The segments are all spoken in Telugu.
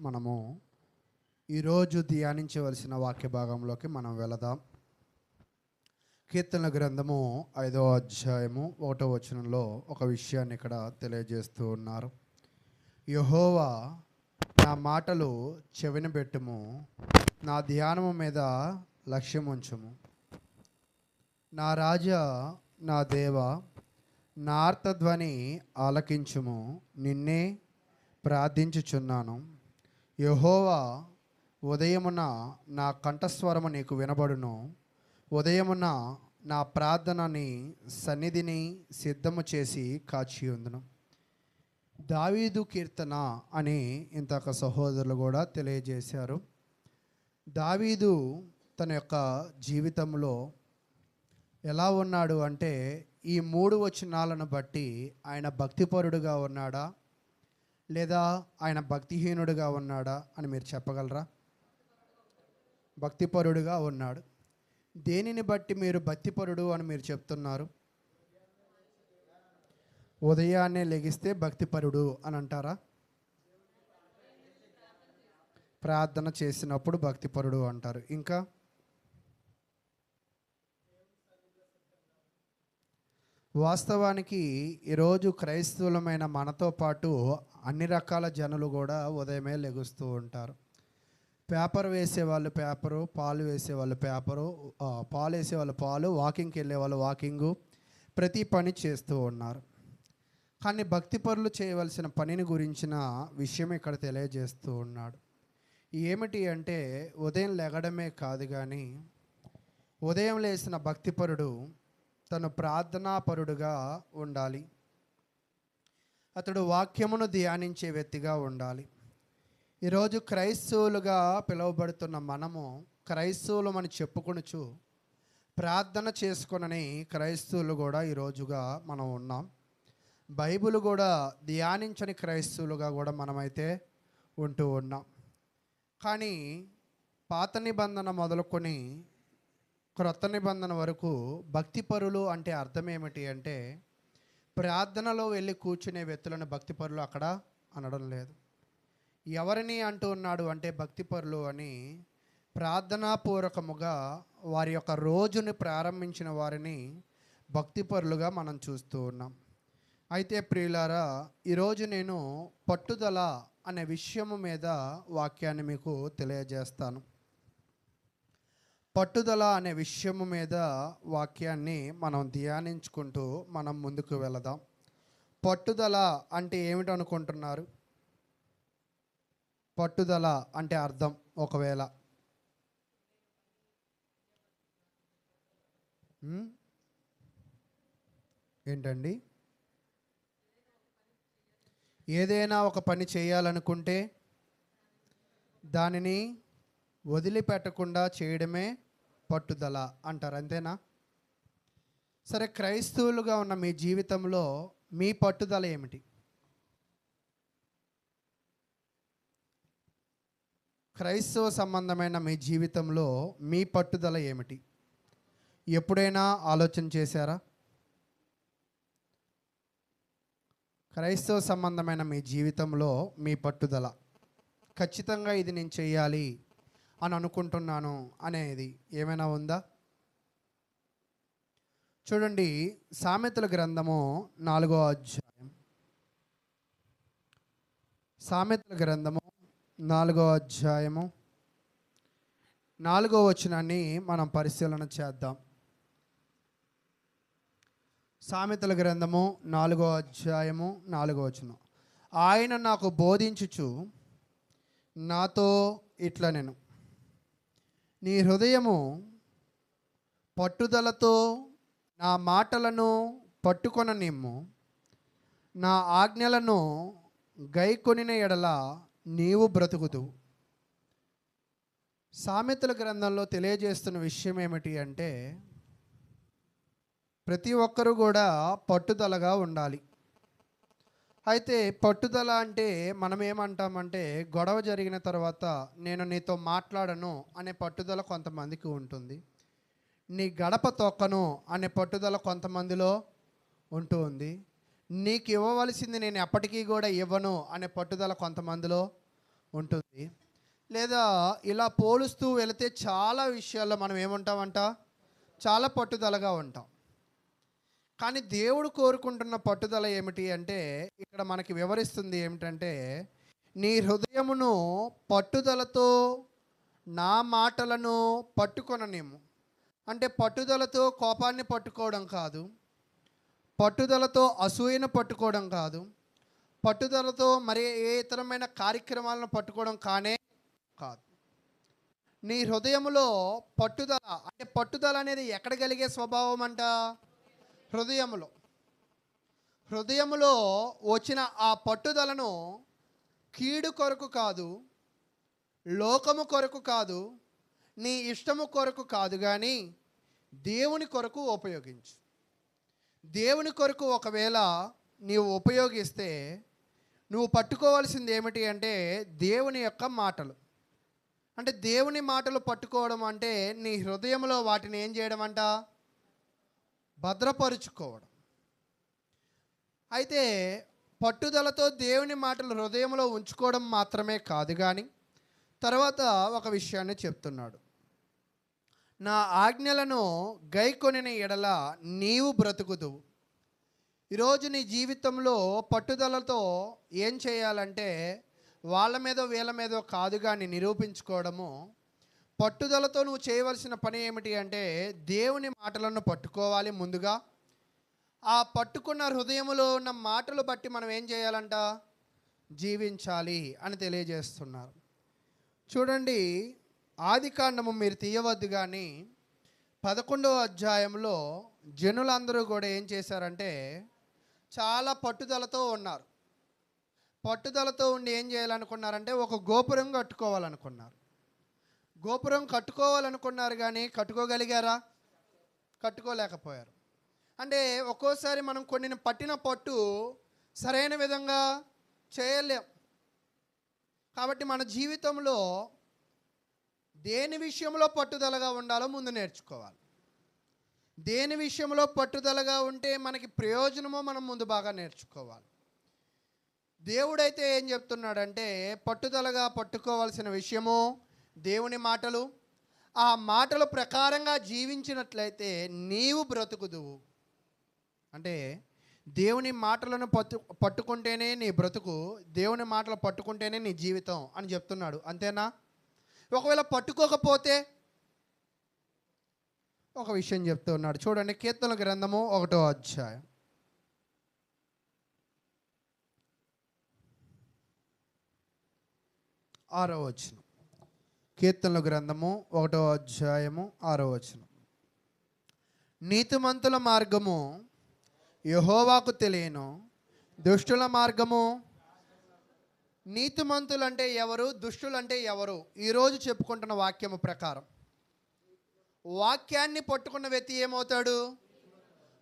మనము ఈరోజు ధ్యానించవలసిన వాక్య భాగంలోకి మనం వెళదాం. కీర్తనల గ్రంథము 5వ అధ్యాయము 1వ వచనంలో ఒక విషయాన్ని ఇక్కడ తెలియజేస్తూ ఉన్నారు. యెహోవా, నా మాటలు చెవినబెట్టుము, నా ధ్యానము మీద లక్ష్యముంచుము. నా రాజా, నా దేవా, నా ఆర్తధ్వని ఆలకించుము, నిన్నే ప్రార్థించుచున్నాను. యెహోవా, ఉదయమున నా కంఠస్వరము నీకు వినబడును. ఉదయమున నా ప్రార్థనని సన్నిధిని సిద్ధము చేసి కాచి ఉందును. దావీదు కీర్తన అని ఇంతక సహోదరులు కూడా తెలియజేశారు. దావీదు తన యొక్క జీవితంలో ఎలా ఉన్నాడు అంటే, ఈ 3 వచనాలను బట్టి ఆయన భక్తిపరుడుగా ఉన్నాడా లేదా ఆయన భక్తిహీనుడిగా ఉన్నాడా అని మీరు చెప్పగలరా? భక్తిపరుడుగా ఉన్నాడు. దేనిని బట్టి మీరు భక్తిపరుడు అని మీరు చెప్తున్నారు? ఉదయాన్నే లెగిస్తే భక్తిపరుడు అని అంటారా? ప్రార్థన చేసినప్పుడు భక్తిపరుడు అంటారు. ఇంకా వాస్తవానికి ఈరోజు క్రైస్తవులమైన మనతో పాటు అన్ని రకాల జనులు కూడా ఉదయమే లెగుస్తూ ఉంటారు. పేపర్ వేసేవాళ్ళు పేపరు, పాలు వేసేవాళ్ళు పేపరు, పాలు వేసేవాళ్ళు పాలు, వాకింగ్కి వెళ్ళే వాళ్ళు వాకింగు, ప్రతి పని చేస్తూ ఉన్నారు. కానీ భక్తిపరులు చేయవలసిన పనిని గురించిన విషయం ఇక్కడ తెలియజేస్తూ ఉన్నాడు. ఏమిటి అంటే, ఉదయం లెగడమే కాదు, కానీ ఉదయం లేచిన భక్తిపరుడు తను ప్రార్థనాపరుడుగా ఉండాలి. అతడు వాక్యమును ధ్యానించే వ్యక్తిగా ఉండాలి. ఈరోజు క్రైస్తవులుగా పిలువబడుతున్న మనము క్రైస్తవులమని చెప్పుకొనుచు ప్రార్థన చేసుకొనని క్రైస్తవులు కూడా ఈరోజుగా మనం ఉన్నాం. బైబిల్ కూడా ధ్యానించని క్రైస్తవులుగా కూడా మనమైతే ఉంటూ ఉన్నాం. కానీ పాత నిబంధన మొదలుకొని క్రొత్త నిబంధన వరకు భక్తిపరులు అంటే అర్థం ఏమిటి అంటే, ప్రార్థనలో వెళ్ళి కూర్చునే వ్యక్తులను భక్తిపరులు అక్కడ అనడం లేదు. ఎవరిని అంటూ ఉన్నాడు అంటే భక్తిపరులు అని, ప్రార్థనాపూర్వకముగా వారి యొక్క రోజుని ప్రారంభించిన వారిని భక్తిపరులుగా మనం చూస్తూ ఉన్నాం. అయితే ప్రియులారా, ఈరోజు నేను పట్టుదల అనే విషయము మీద వాక్యాన్ని మీకు తెలియజేస్తాను. పట్టుదల అనే విషయము మీద వాక్యాన్ని మనం ధ్యానించుకుంటూ మనం ముందుకు వెళదాం. పట్టుదల అంటే ఏమిటి అనుకుంటున్నారు? పట్టుదల అంటే అర్థం ఒకవేళ ఏంటండి? ఏదైనా ఒక పని చేయాలనుకుంటే దానిని వదిలిపెట్టకుండా చేయడమే పట్టుదల అంటారు, అంతేనా? సరే, క్రైస్తవులుగా ఉన్న మీ జీవితంలో మీ పట్టుదల ఏమిటి? క్రైస్తవ సంబంధమైన మీ జీవితంలో మీ పట్టుదల ఏమిటి? ఎప్పుడైనా ఆలోచన చేశారా? క్రైస్తవ సంబంధమైన మీ జీవితంలో మీ పట్టుదల, ఖచ్చితంగా ఇది నేను చేయాలి అని అనుకుంటున్నాను అనేది ఏమైనా ఉందా? చూడండి, సామెతల గ్రంథము 4వ అధ్యాయం, సామెతల గ్రంథము 4వ అధ్యాయము 4వ వచనాన్ని మనం పరిశీలన చేద్దాం. సామెతల గ్రంథము 4వ అధ్యాయము 4వ వచనం. ఆయన నాకు బోధించుచు నాతో ఇట్లా, నేను నీ హృదయము పట్టుదలతో నా మాటలను పట్టుకొననిమ్ము, నా ఆజ్ఞలను గైకొనిన ఎడల నీవు బ్రతుకుదువు. సామెతల గ్రంథంలో తెలియజేస్తున్న విషయం ఏమిటి అంటే, ప్రతి ఒక్కరూ కూడా పట్టుదలగా ఉండాలి. అయితే పట్టుదల అంటే మనం ఏమంటామంటే, గొడవ జరిగిన తర్వాత నేను నీతో మాట్లాడను అనే పట్టుదల కొంతమందికి ఉంటుంది. నీ గడప తొక్కను అనే పట్టుదల కొంతమందిలో ఉంటుంది. నీకు ఇవ్వవలసింది నేను ఎప్పటికీ కూడా ఇవ్వను అనే పట్టుదల కొంతమందిలో ఉంటుంది. లేదా ఇలా పోలుస్తూ వెళితే చాలా విషయాల్లో మనం ఏముంటామంట, చాలా పట్టుదలగా ఉంటాం. కానీ దేవుడు కోరుకుంటున్న పట్టుదల ఏమిటి అంటే, ఇక్కడ మనకి వివరిస్తుంది ఏమిటంటే, నీ హృదయమును పట్టుదలతో నా మాటలను పట్టుకొననేము. అంటే పట్టుదలతో కోపాన్ని పట్టుకోవడం కాదు, పట్టుదలతో అసూయను పట్టుకోవడం కాదు, పట్టుదలతో మరి ఏ ఇతరమైన కార్యక్రమాలను పట్టుకోవడం కాదు. నీ హృదయములో పట్టుదల, అంటే పట్టుదల అనేది ఎక్కడ కలిగే స్వభావం అంట, హృదయములో. హృదయములో వచ్చిన ఆ పట్టుదలను కీడు కొరకు కాదు, లోకము కొరకు కాదు, నీ ఇష్టము కొరకు కాదు, కానీ దేవుని కొరకు ఉపయోగించు. దేవుని కొరకు ఒకవేళ నీవు ఉపయోగిస్తే నువ్వు పట్టుకోవాల్సింది ఏమిటి అంటే దేవుని యొక్క మాటలు. అంటే దేవుని మాటలు పట్టుకోవడం అంటే నీ హృదయంలో వాటిని ఏం చేయడం అంట, భద్రపరుచుకోవడం. అయితే పట్టుదలతో దేవుని మాటలు హృదయంలో ఉంచుకోవడం మాత్రమే కాదు, కానీ తర్వాత ఒక విషయాన్ని చెప్తున్నాడు. నా ఆజ్ఞలను గైకొనిన ఎడల నీవు బ్రతుకుదువు. ఈరోజు నీ జీవితంలో పట్టుదలతో ఏం చేయాలంటే వాళ్ళ మీదో వీళ్ళ మీదో కాదు కానీ నిరూపించుకోవడము. పట్టుదలతో నువ్వు చేయవలసిన పని ఏమిటి అంటే దేవుని మాటలను పట్టుకోవాలి ముందుగా. ఆ పట్టుకున్న హృదయములో ఉన్న మాటలు బట్టి మనం ఏం చేయాలంట, జీవించాలి అని తెలియజేస్తున్నారు. చూడండి, ఆదికాండము మీరు తీయవద్దు, కానీ 11వ అధ్యాయంలో జనులందరూ కూడా ఏం చేశారంటే చాలా పట్టుదలతో ఉన్నారు. పట్టుదలతో ఉండి ఏం చేయాలనుకున్నారంటే ఒక గోపురం కట్టుకోవాలనుకున్నారు. గోపురం కట్టుకోవాలనుకున్నారు, కానీ కట్టుకోగలిగారా? కట్టుకోలేకపోయారు. అంటే ఒక్కోసారి మనం కొన్ని పట్టిన పట్టు సరైన విధంగా చేయలేం. కాబట్టి మన జీవితంలో దేని విషయంలో పట్టుదలగా ఉండాలో ముందు నేర్చుకోవాలి. దేని విషయంలో పట్టుదలగా ఉంటే మనకి ప్రయోజనమో మనం ముందు బాగా నేర్చుకోవాలి. దేవుడైతే ఏం చెప్తున్నాడంటే పట్టుదలగా పట్టుకోవాల్సిన విషయము దేవుని మాటలు. ఆ మాటల ప్రకారంగా జీవించినట్లయితే నీవు బ్రతుకుదువు. అంటే దేవుని మాటలను పట్టుకుంటేనే నీ బ్రతుకు, దేవుని మాటలు పట్టుకుంటేనే నీ జీవితం అని చెప్తున్నాడు. అంతేనా? ఒకవేళ పట్టుకోకపోతే ఒక విషయం చెప్తున్నాడు. చూడండి, కీర్తనల గ్రంథము 1వ అధ్యాయం 6వ వచనం. కీర్తనల గ్రంథము 1వ అధ్యాయము 6వ వచనం. నీతిమంతుల మార్గము యెహోవాకు తెలియను, దుష్టుల మార్గము. నీతిమంతులు అంటే ఎవరు, దుష్టులు అంటే ఎవరు? ఈరోజు చెప్పుకుంటున్న వాక్యము ప్రకారం వాక్యాన్ని పట్టుకున్న వ్యక్తి ఏమవుతాడు?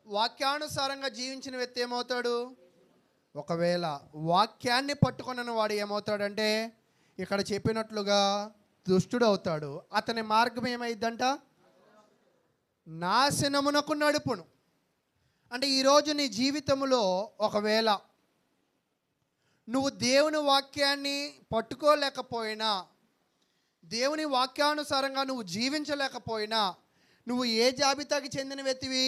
వాక్యానుసారంగా జీవించిన వ్యక్తి ఏమవుతాడు? ఒకవేళ వాక్యాన్ని పట్టుకున్న వాడు ఏమవుతాడంటే ఇక్కడ చెప్పినట్లుగా దుష్టుడు అవుతాడు. అతని మార్గం ఏమైందంట? నాశనమునకు నడుపును. అంటే ఈరోజు నీ జీవితంలో ఒకవేళ నువ్వు దేవుని వాక్యాన్ని పట్టుకోలేకపోయినా, దేవుని వాక్యానుసారంగా నువ్వు జీవించలేకపోయినా, నువ్వు ఏ జాబితాకి చెందిన వ్యక్తివి?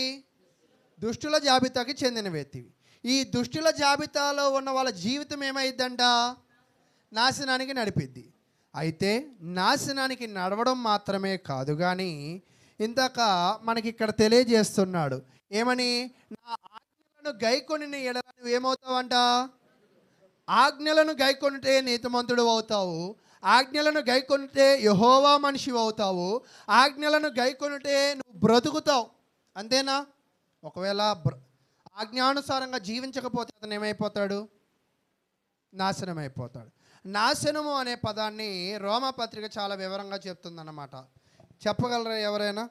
దుష్టుల జాబితాకి చెందిన వ్యక్తివి. ఈ దుష్టుల జాబితాలో ఉన్న వాళ్ళ జీవితం ఏమైందంట? నాశనానికి నడిపిద్ది. అయితే నాశనానికి నడవడం మాత్రమే కాదు, కానీ ఇందాక మనకి ఇక్కడ తెలియజేస్తున్నాడు ఏమని, నా ఆజ్ఞలను గైకొనిన ఎడల నువ్వు ఏమవుతావంట? ఆజ్ఞలను గైకొనితే నీతిమంతుడు అవుతావు, ఆజ్ఞలను గైకొనితే యెహోవా మనిషి అవుతావు, ఆజ్ఞలను గైకొనితే నువ్వు బ్రతుకుతావు. అంతేనా? ఒకవేళ ఆజ్ఞానుసారంగా జీవించకపోతే అతను ఏమైపోతాడు? నాశనం అయిపోతాడు. నాశనము అనే పదాన్ని రోమపత్రిక చాలా వివరంగా చెప్తుందన్నమాట. చెప్పగలరా ఎవరైనా?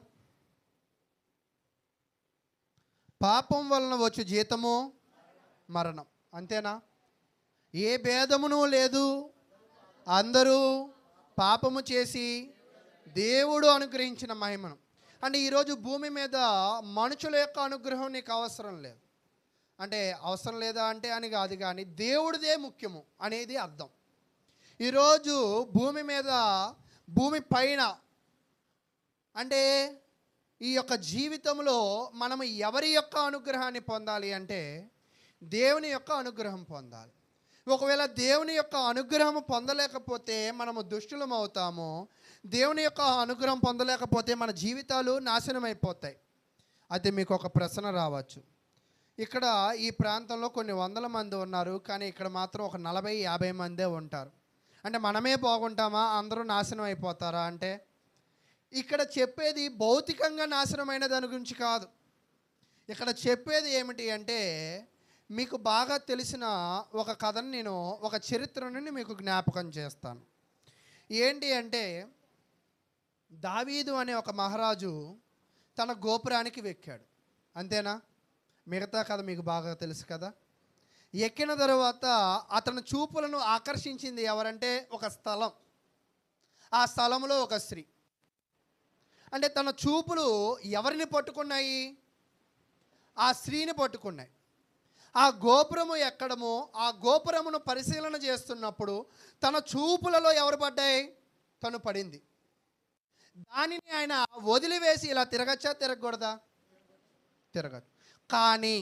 పాపం వలన వచ్చు జీతము మరణం. అంతేనా? ఏ భేదమును లేదు, అందరూ పాపము చేసి దేవుడు అనుగ్రహించిన మహిమను. అంటే ఈరోజు భూమి మీద మనుషుల యొక్క అనుగ్రహం నీకు అవసరం లేదు. అంటే అవసరం లేదా అంటే అని కాదు, కానీ దేవుడిదే ముఖ్యము అనేది అర్థం. ఈరోజు భూమి మీద, భూమి పైన, అంటే ఈ యొక్క జీవితంలో మనము ఎవరి యొక్క అనుగ్రహాన్ని పొందాలి అంటే దేవుని యొక్క అనుగ్రహం పొందాలి. ఒకవేళ దేవుని యొక్క అనుగ్రహం పొందలేకపోతే మనము దుష్టులం అవుతాము. దేవుని యొక్క అనుగ్రహం పొందలేకపోతే మన జీవితాలు నాశనం అయిపోతాయి. అయితే మీకు ఒక ప్రశ్న రావచ్చు, ఇక్కడ ఈ ప్రాంతంలో కొన్ని వందల మంది ఉన్నారు, కానీ ఇక్కడ మాత్రం ఒక 40-50 మందే ఉంటారు. అంటే మనమే బాగుంటామా, అందరూ నాశనం అయిపోతారా అంటే, ఇక్కడ చెప్పేది భౌతికంగా నాశనమైన దాని గురించి కాదు. ఇక్కడ చెప్పేది ఏమిటి అంటే, మీకు బాగా తెలిసిన ఒక కథను నేను, ఒక చరిత్రని మీకు జ్ఞాపకం చేస్తాను. ఏంటి అంటే, దావీదు అనే ఒక మహారాజు తన గోపురానికి ఎక్కాడు. అంతేనా? మిగతా కథ మీకు బాగా తెలుసు కదా. ఎక్కిన తర్వాత అతని చూపులను ఆకర్షించింది ఎవరంటే ఒక స్థలం. ఆ స్థలంలో ఒక స్త్రీ. అంటే తన చూపులు ఎవరిని పట్టుకున్నాయి? ఆ స్త్రీని పట్టుకున్నాయి. ఆ గోపురము ఎక్కడము, ఆ గోపురమును పరిశీలన చేస్తున్నప్పుడు తన చూపులలో ఎవరు పడ్డాయి? తను పడింది. దానిని ఆయన వదిలివేసి ఇలా తిరగచ్చా, తిరగకూడదా? తిరగచ్చు. కానీ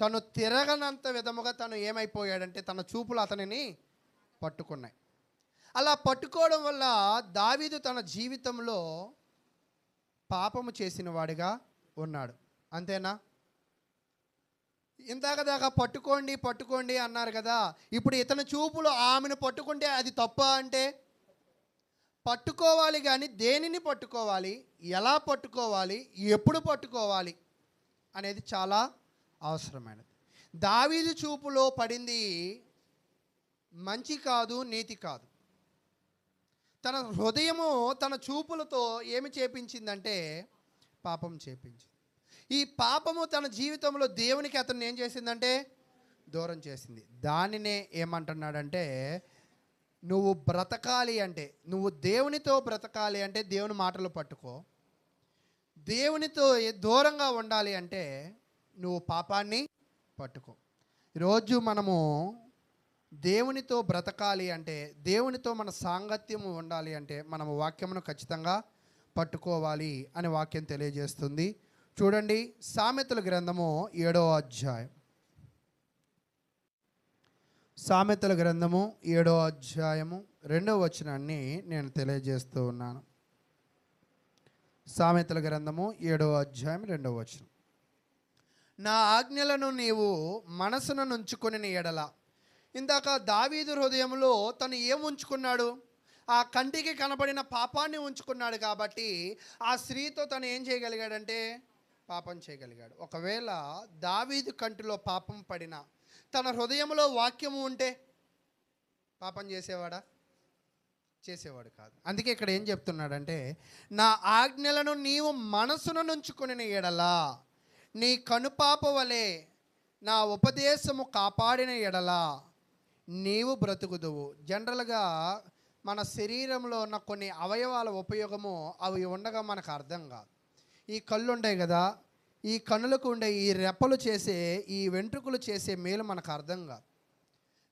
తను తిరగనంత విధముగా తను ఏమైపోయాడంటే తన చూపులు అతనిని పట్టుకున్నాయి. అలా పట్టుకోవడం వల్ల దావీదు తన జీవితంలో పాపము చేసిన వాడిగా ఉన్నాడు. అంతేనా? ఇందాక దాకా పట్టుకోండి పట్టుకోండి అన్నారు కదా, ఇప్పుడు ఇతని చూపులు ఆమెను పట్టుకుంటే అది తప్ప అంటే? పట్టుకోవాలి, కానీ దేనిని పట్టుకోవాలి, ఎలా పట్టుకోవాలి, ఎప్పుడు పట్టుకోవాలి అనేది చాలా అవసరమైనది. దావీదు చూపులో పడింది మంచి కాదు, నీతి కాదు. తన హృదయము తన చూపులతో ఏమి చేపించిందంటే పాపం చేపించింది. ఈ పాపము తన జీవితంలో దేవునికి అతన్ని ఏం చేసిందంటే దూరం చేసింది. దానినే ఏమంటున్నాడంటే, నువ్వు బ్రతకాలి అంటే, నువ్వు దేవునితో బ్రతకాలి అంటే దేవుని మాటలు పట్టుకో. దేవునితో దూరంగా ఉండాలి అంటే నువ్వు పాపాన్ని పట్టుకో. ఈరోజు మనము దేవునితో బ్రతకాలి అంటే, దేవునితో మన సాంగత్యము ఉండాలి అంటే మనము వాక్యమును ఖచ్చితంగా పట్టుకోవాలి అని వాక్యం తెలియజేస్తుంది. చూడండి, సామెతల గ్రంథము 7వ అధ్యాయం. సామెతల గ్రంథము 7వ అధ్యాయము 2వ వచనాన్ని నేను తెలియజేస్తూ ఉన్నాను. సామెతల గ్రంథము 7వ అధ్యాయం 2వ వచనం. నా ఆజ్ఞలను నీవు మనసును నుంచుకొని ఎడల. ఇందాక దావీదు హృదయంలో తను ఏం ఉంచుకున్నాడు? ఆ కంటికి కనబడిన పాపాన్ని ఉంచుకున్నాడు. కాబట్టి ఆ స్త్రీతో తను ఏం చేయగలిగాడంటే పాపం చేయగలిగాడు. ఒకవేళ దావీదు కంటిలో పాపం పడిన తన హృదయంలో వాక్యము ఉంటే పాపం చేసేవాడా? చేసేవాడు కాదు. అందుకే ఇక్కడ ఏం చెప్తున్నాడంటే, నా ఆజ్ఞలను నీవు మనసును నుంచుకొని ఎడలా, నీ కనుపాప వలె నా ఉపదేశము కాపాడిన ఎడలా నీవు బ్రతుకుదువు. జనరల్గా మన శరీరంలో ఉన్న కొన్ని అవయవాల ఉపయోగము అవి ఉండగా మనకు అర్థం కాదు. ఈ కళ్ళు ఉంటాయి కదా, ఈ కన్నులకు ఉండే ఈ రెప్పలు చేసే, ఈ వెంట్రుకలు చేసే మేలు మనకు అర్థం కాదు.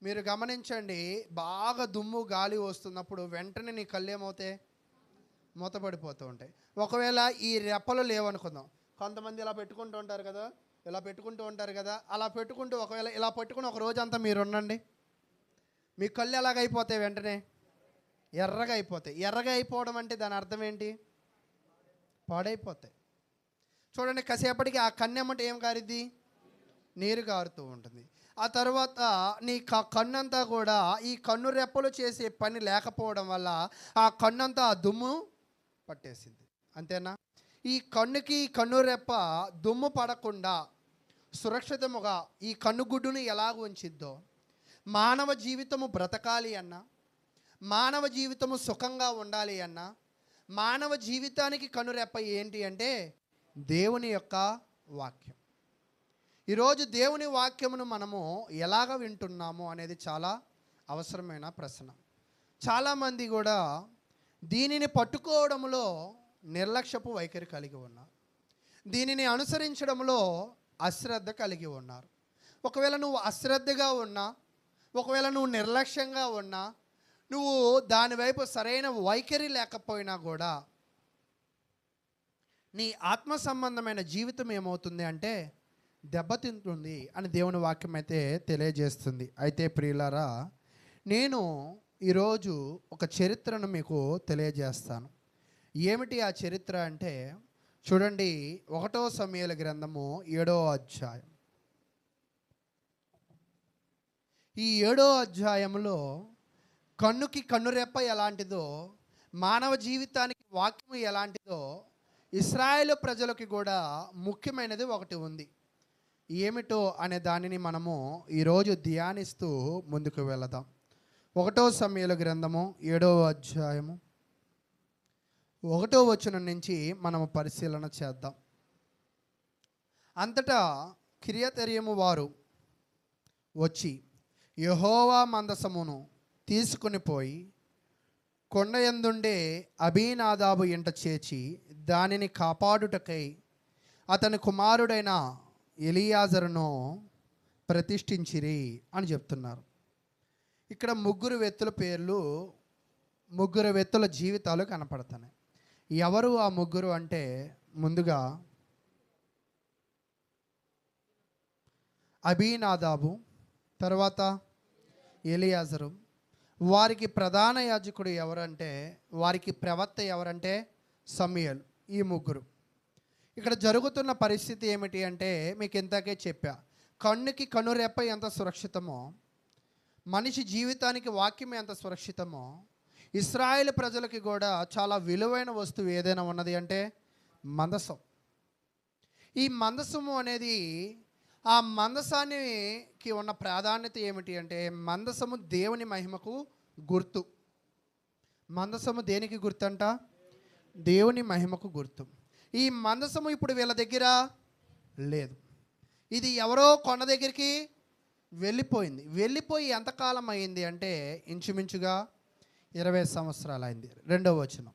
మీరు గమనించండి, బాగా దుమ్ము గాలి వస్తున్నప్పుడు వెంటనే నీ కళ్ళు ఏమవుతాయి? మూతపడిపోతూ ఉంటాయి. ఒకవేళ ఈ రెప్పలు లేవనుకుందాం, కొంతమంది ఇలా పెట్టుకుంటూ ఉంటారు కదా, ఇలా పెట్టుకుంటూ ఉంటారు కదా, అలా పెట్టుకుంటూ ఒకవేళ ఇలా పెట్టుకుని ఒక రోజంతా మీరు ఉండండి, మీ కళ్ళు ఎలాగైపోతాయి? వెంటనే ఎర్రగా అయిపోతాయి. ఎర్రగా అయిపోవడం అంటే దాని అర్థం ఏంటి? పాడైపోతాయి. చూడండి, కాసేపటికి ఆ కన్నెమ్మట ఏం కారిద్ది? నీరు కారుతూ ఉంటుంది. ఆ తర్వాత నీ కన్నంతా కూడా ఈ కన్ను రెప్పలు చేసే పని లేకపోవడం వల్ల ఆ కన్నంతా ఆ దుమ్ము పట్టేసింది. అంతేనా? ఈ కన్నుకి కన్ను రెప్ప దుమ్ము పడకుండా సురక్షితముగా ఈ కన్నుగుడ్డుని ఎలాగ ఉంచిద్దో, మానవ జీవితము బ్రతకాలి అన్నా, మానవ జీవితము సుఖంగా ఉండాలి అన్నా, మానవ జీవితానికి కనురెప్ప ఏంటి అంటే దేవుని యొక్క వాక్యం. ఈరోజు దేవుని వాక్యమును మనము ఎలాగ వింటున్నాము అనేది చాలా అవసరమైన ప్రశ్న. చాలామంది కూడా దీనిని పట్టుకోవడంలో నిర్లక్ష్యపు వైఖరి కలిగి ఉన్నారు. దీనిని అనుసరించడంలో అశ్రద్ధ కలిగి ఉన్నారు. ఒకవేళ నువ్వు అశ్రద్ధగా ఉన్నా, ఒకవేళ నువ్వు నిర్లక్ష్యంగా ఉన్నా, నువ్వు దానివైపు సరైన వైఖరి లేకపోయినా కూడా నీ ఆత్మ సంబంధమైన జీవితం ఏమవుతుంది అంటే దెబ్బతింటుంది అని దేవుని వాక్యం అయితే తెలియజేస్తుంది. అయితే ప్రియులారా, నేను ఈరోజు ఒక చరిత్రను మీకు తెలియజేస్తాను. ఏమిటి ఆ చరిత్ర అంటే చూడండి, 1 సమూయేలు గ్రంథము 7వ అధ్యాయం. ఈ 7వ అధ్యాయంలో కన్నుకి కన్నురెప్ప ఎలాంటిదో, మానవ జీవితానికి వాక్యము ఎలాంటిదో, ఇశ్రాయేలు ప్రజలకి కూడా ముఖ్యమైనది ఒకటి ఉంది. ఏమిటో అనే దానిని మనము ఈరోజు ధ్యానిస్తూ ముందుకు వెళదాం. 1 సమూయేలు గ్రంథము 7వ అధ్యాయము 1వ వచనం నుంచి మనము పరిశీలన చేద్దాం. అంతటా కిర్యతయీము వారు వచ్చి యెహోవా మందసమును తీసుకుని పోయి కొండయందుండే అబీనాదాబు ఇంట చేర్చి దానిని కాపాడుటకై అతని కుమారుడైన ఎలియాజరును ప్రతిష్ఠించిరి అని చెప్తున్నారు. ఇక్కడ ముగ్గురు వ్యక్తుల పేర్లు, ముగ్గురు వ్యక్తుల జీవితాలు కనపడుతున్నాయి. ఎవరు ఆ ముగ్గురు అంటే, ముందుగా అబీనాదాబు, తర్వాత ఎలియాజరు. వారికి ప్రధాన యాజకుడు ఎవరంటే, వారికి ప్రవక్త ఎవరంటే సమూయేలు. ఈ ముగ్గురు. ఇక్కడ జరుగుతున్న పరిస్థితి ఏమిటి అంటే మీకు ఇంతకే చెప్పా, కన్నుకి కనురెప్ప ఎంత సురక్షితమో, మనిషి జీవితానికి వాక్యం ఎంత సురక్షితమో, ఇశ్రాయేలు ప్రజలకి కూడా చాలా విలువైన వస్తువు ఏదైనా ఉన్నది అంటే మందసం. ఈ మందసము అనేది, ఆ మందసానికి ఉన్న ప్రాధాన్యత ఏమిటి అంటే, మందసము దేవుని మహిమకు గుర్తు. మందసము దేనికి గుర్తంట? దేవుని మహిమకు గుర్తు. ఈ మందసము ఇప్పుడు వీళ్ళ దగ్గర లేదు. ఇది ఎవరో కొండ దగ్గరికి వెళ్ళిపోయింది. వెళ్ళిపోయి ఎంతకాలం అయింది అంటే ఇంచుమించుగా 20 సంవత్సరాలు అయింది. 2వ వచనం.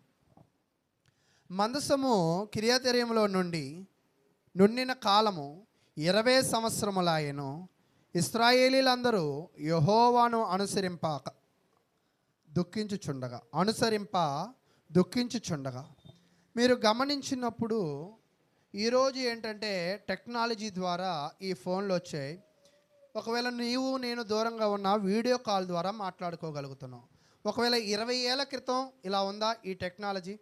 మందసము కిర్యతయీములో నుండి నుండిన కాలము 20 సంవత్సరములాయెను. ఇశ్రాయేలీలందరూ యెహోవాను అనుసరింప దుఃఖించుచుండగా మీరు గమనించినప్పుడు ఈరోజు ఏంటంటే టెక్నాలజీ ద్వారా ఈ ఫోన్లు వచ్చాయి. ఒకవేళ నీవు నేను దూరంగా ఉన్న వీడియో కాల్ ద్వారా మాట్లాడుకోగలుగుతున్నాం. ఒకవేళ 20 ఏళ్ల క్రితం ఇలా ఉందా ఈ టెక్నాలజీ?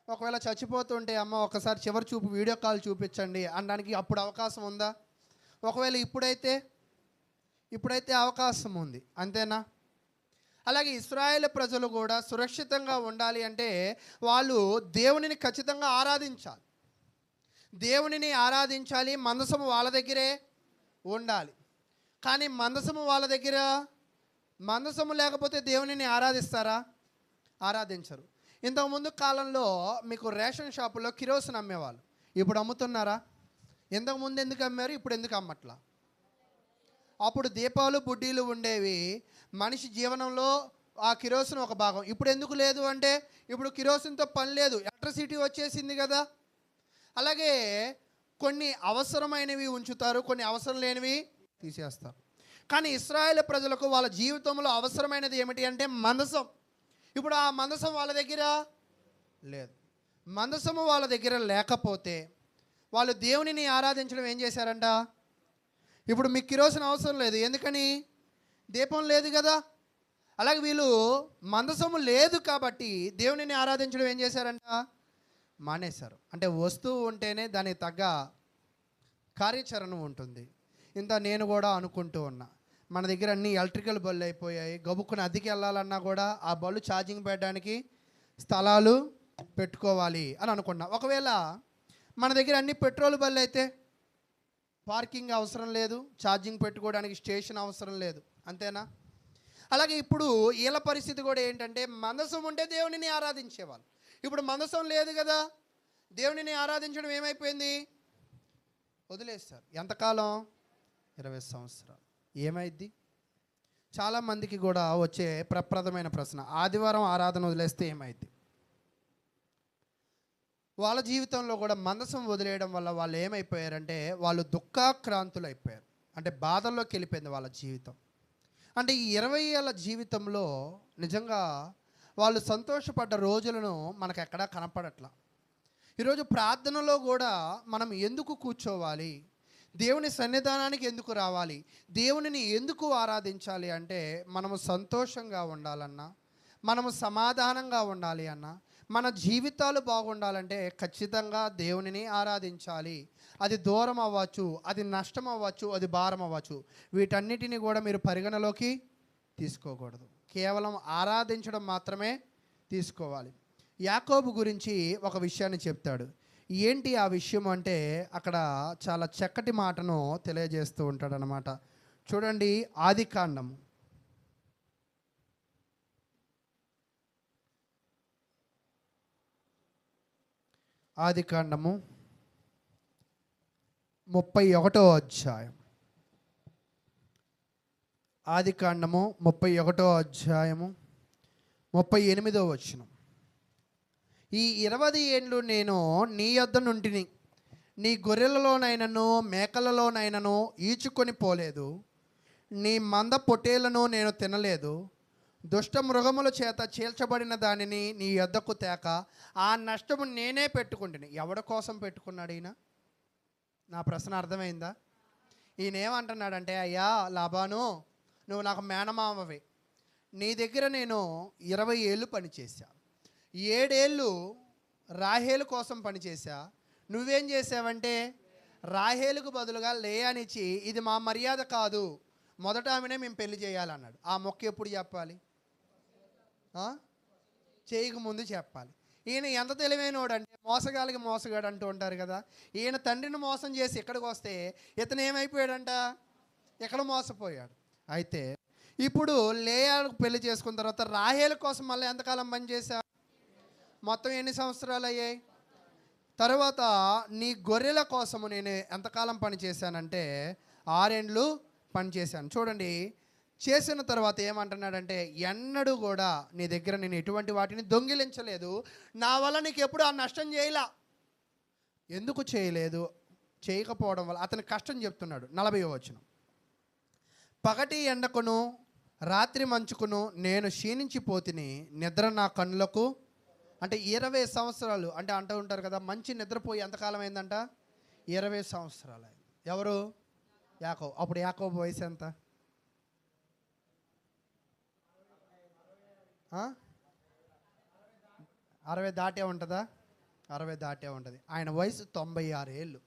ఒకవేళ చచ్చిపోతుంటే అమ్మ ఒకసారి చివరి చూపు వీడియో కాల్ చూపించండి అనడానికి అప్పుడు అవకాశం ఉందా? ఒకవేళ ఇప్పుడైతే అవకాశం ఉంది, అంతేనా? అలాగే ఇశ్రాయేలు ప్రజలు కూడా సురక్షితంగా ఉండాలి అంటే వాళ్ళు దేవునిని ఖచ్చితంగా ఆరాధించాలి. దేవునిని ఆరాధించాలి, మందసము వాళ్ళ దగ్గరే ఉండాలి. కానీ మందసము లేకపోతే దేవునిని ఆరాధిస్తారా? ఆరాధించరు. ఇంతకుముందు కాలంలో మీకు రేషన్ షాపులో కిరోసిన్ అమ్మేవాళ్ళు. ఇప్పుడు అమ్ముతున్నారా? ఇంతకుముందు ఎందుకు అమ్మారు, ఇప్పుడు ఎందుకు అమ్మట్లా? అప్పుడు దీపాలు బుడ్డీలు ఉండేవి. మనిషి జీవనంలో ఆ కిరోసిన్ ఒక భాగం. ఇప్పుడు ఎందుకు లేదు అంటే, ఇప్పుడు కిరోసిన్తో పని లేదు, ఎలక్ట్రిసిటీ వచ్చేసింది కదా. అలాగే కొన్ని అవసరమైనవి ఉంచుతారు, కొన్ని అవసరం లేనివి తీసేస్తారు. కానీ ఇశ్రాయేలు ప్రజలకు వాళ్ళ జీవితంలో అవసరమైనది ఏమిటి అంటే మందసం. ఇప్పుడు ఆ మందసం వాళ్ళ దగ్గర లేదు. మందసము వాళ్ళ దగ్గర లేకపోతే వాళ్ళు దేవునిని ఆరాధించడం ఏం చేశారంట? ఇప్పుడు మీకు కిరోసిన్ అవసరం లేదు, ఎందుకని? దీపం లేదు కదా. అలాగే వీళ్ళు మందసము లేదు కాబట్టి దేవునిని ఆరాధించడం ఏం చేశారంట? మానేశారు. అంటే వస్తువు ఉంటేనే దానికి తగ్గ కార్యాచరణ ఉంటుంది. ఇంత నేను కూడా అనుకుంటూ ఉన్నా, మన దగ్గర అన్ని ఎలక్ట్రికల్ బళ్ళు అయిపోయాయి. గబుక్కుని అద్దెకి వెళ్ళాలన్నా కూడా ఆ బళ్ళు ఛార్జింగ్ పెట్టడానికి స్థలాలు పెట్టుకోవాలి అని అనుకున్నా. ఒకవేళ మన దగ్గర అన్ని పెట్రోల్ బళ్ళు అయితే పార్కింగ్ అవసరం లేదు, ఛార్జింగ్ పెట్టుకోవడానికి స్టేషన్ అవసరం లేదు, అంతేనా? అలాగే ఇప్పుడు వీళ్ళ పరిస్థితి కూడా ఏంటంటే, మందసం ఉంటే దేవునిని ఆరాధించేవాళ్ళు. ఇప్పుడు మందసం లేదు కదా, దేవునిని ఆరాధించడం ఏమైపోయింది? వదిలేస్తారు. ఎంతకాలం? 20 సంవత్సరాలు. ఏమైద్ది? చాలామందికి కూడా వచ్చే ప్రప్రదమైన ప్రశ్న, ఆదివారం ఆరాధన వదిలేస్తే ఏమైద్ది? వాళ్ళ జీవితంలో కూడా మందసం వదిలేయడం వల్ల వాళ్ళు ఏమైపోయారంటే వాళ్ళు దుఃఖాక్రాంతులు అయిపోయారు. అంటే బాధల్లోకి వెళ్ళిపోయింది వాళ్ళ జీవితం. అంటే ఈ 20 ఏళ్ళ జీవితంలో నిజంగా వాళ్ళు సంతోషపడ్డ రోజులను మనకు ఎక్కడా కనపడట్లా. ఈరోజు ప్రార్థనలో కూడా మనం ఎందుకు కూర్చోవాలి, దేవుని సన్నిధానానికి ఎందుకు రావాలి, దేవునిని ఎందుకు ఆరాధించాలి అంటే మనము సంతోషంగా ఉండాలన్నా, మనము సమాధానంగా ఉండాలి అన్నా, మన జీవితాలు బాగుండాలంటే ఖచ్చితంగా దేవునిని ఆరాధించాలి. అది దూరం అవ్వచ్చు, అది నష్టం అవ్వచ్చు, అది భారం అవ్వచ్చు, వీటన్నిటిని కూడా మీరు పరిగణలోకి తీసుకోకూడదు. కేవలం ఆరాధించడం మాత్రమే తీసుకోవాలి. యాకోబు గురించి ఒక విషయాన్ని చెప్తాడు. ఏంటి ఆ విషయం అంటే అక్కడ చాలా చక్కటి మాటను తెలియజేస్తూ ఉంటాడనమాట. చూడండి, ఆదికాండం ఆదికాండము 31వ అధ్యాయం. ఆదికాండము 31వ అధ్యాయము 38వ వచనం. ఈ 20 ఏండ్లు నేను నీ యొద్ద నుండిని, నీ గొర్రెలలోనైనను మేకలలోనైనను ఈచుకొని పోలేదు, నీ మంద పొట్టేలను నేను తినలేదు, దుష్ట మృగముల చేత చీల్చబడిన దానిని నీ యొద్దకు తేక ఆ నష్టము నేనే పెట్టుకుంటుని. ఎవడి కోసం పెట్టుకున్నాడు ఈయన? నా ప్రశ్న అర్థమైందా? ఈయన ఏమంటున్నాడంటే, అయ్యా లాబాను, నువ్వు నాకు మేనమామవి, నీ దగ్గర నేను 20 ఏళ్ళు పనిచేశా, 7 ఏళ్ళు రాహేలు కోసం పనిచేశా. నువ్వేం చేసావంటే రాహేలుకు బదులుగా లేయానిచ్చి, ఇది మా మర్యాద కాదు, మొదట ఆమెనే మేము పెళ్లి చేయాలన్నాడు. ఆ మొక్క ఎప్పుడు చెప్పాలి? చేయక ముందు చెప్పాలి. ఈయన ఎంత తెలివైనోడు అంటే, మోసగాలికి మోసగాడు అంటూ ఉంటారు కదా. ఈయన తండ్రిని మోసం చేసి ఇక్కడికి వస్తే ఇతను ఏమైపోయాడంట? ఎక్కడ మోసపోయాడు. అయితే ఇప్పుడు లేయాకు పెళ్లి చేసుకున్న తర్వాత రాహేల్ కోసం మళ్ళీ ఎంతకాలం పనిచేశా? మొత్తం ఎన్ని సంవత్సరాలు అయ్యాయి? తర్వాత నీ గొర్రెల కోసము నేను ఎంతకాలం పని చేశానంటే 6 ఏండ్లు పనిచేశాను. చూడండి, చేసిన తర్వాత ఏమంటున్నాడంటే, ఎన్నడూ కూడా నీ దగ్గర నేను ఎటువంటి వాటిని దొంగిలించలేదు, నా వల్ల నీకు ఎప్పుడు ఆ నష్టం చేయలా. ఎందుకు చేయలేదు? చేయకపోవడం వల్ల అతని కష్టం చెప్తున్నాడు. 40వ వచనం. పగటి ఎండకును రాత్రి మంచుకును నేను క్షీణించిపోతిని, నిద్ర నా కన్నులకు. అంటే 20 సంవత్సరాలు అంటే అంటూ ఉంటారు కదా, మంచి నిద్రపోయి ఎంతకాలం అయిందంట? 20 సంవత్సరాలు అయింది. ఎవరు? యాకోబు. అప్పుడు యాకోబు వయసు ఎంత? 60 దాటే ఉంటుందా? 60 దాటే ఉంటుంది. ఆయన వయసు 96 ఏళ్ళు.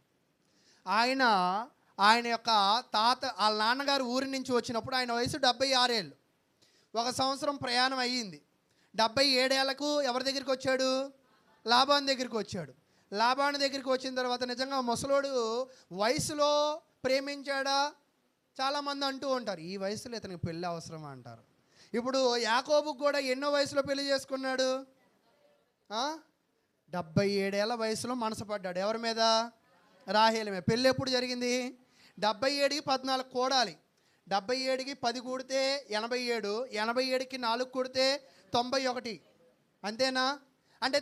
ఆయన యొక్క తాత వాళ్ళ నాన్నగారు ఊరి నుంచి వచ్చినప్పుడు ఆయన వయసు 76 ఏళ్ళు. 1 సంవత్సరం ప్రయాణం అయ్యింది. 77 ఏళ్లకు ఎవరి దగ్గరికి వచ్చాడు? లాబాను దగ్గరికి వచ్చాడు. లాబాను దగ్గరికి వచ్చిన తర్వాత నిజంగా ముసలోడు వయసులో ప్రేమించాడా? చాలామంది అంటూ ఉంటారు, ఈ వయసులో ఇతనికి పెళ్ళి అవసరమా అంటారు. ఇప్పుడు యాకోబుకు కూడా ఎన్నో వయసులో పెళ్లి చేసుకున్నాడు? 77 ఏళ్ల వయసులో మనసు పడ్డాడు. ఎవరి మీద? రాహేలు మీద. పెళ్ళి ఎప్పుడు జరిగింది? 77కి 14 కూడాలి. 77కి 10 కూడితే 87, 87కి 4 కూడితే 91. అంతేనా? అంటే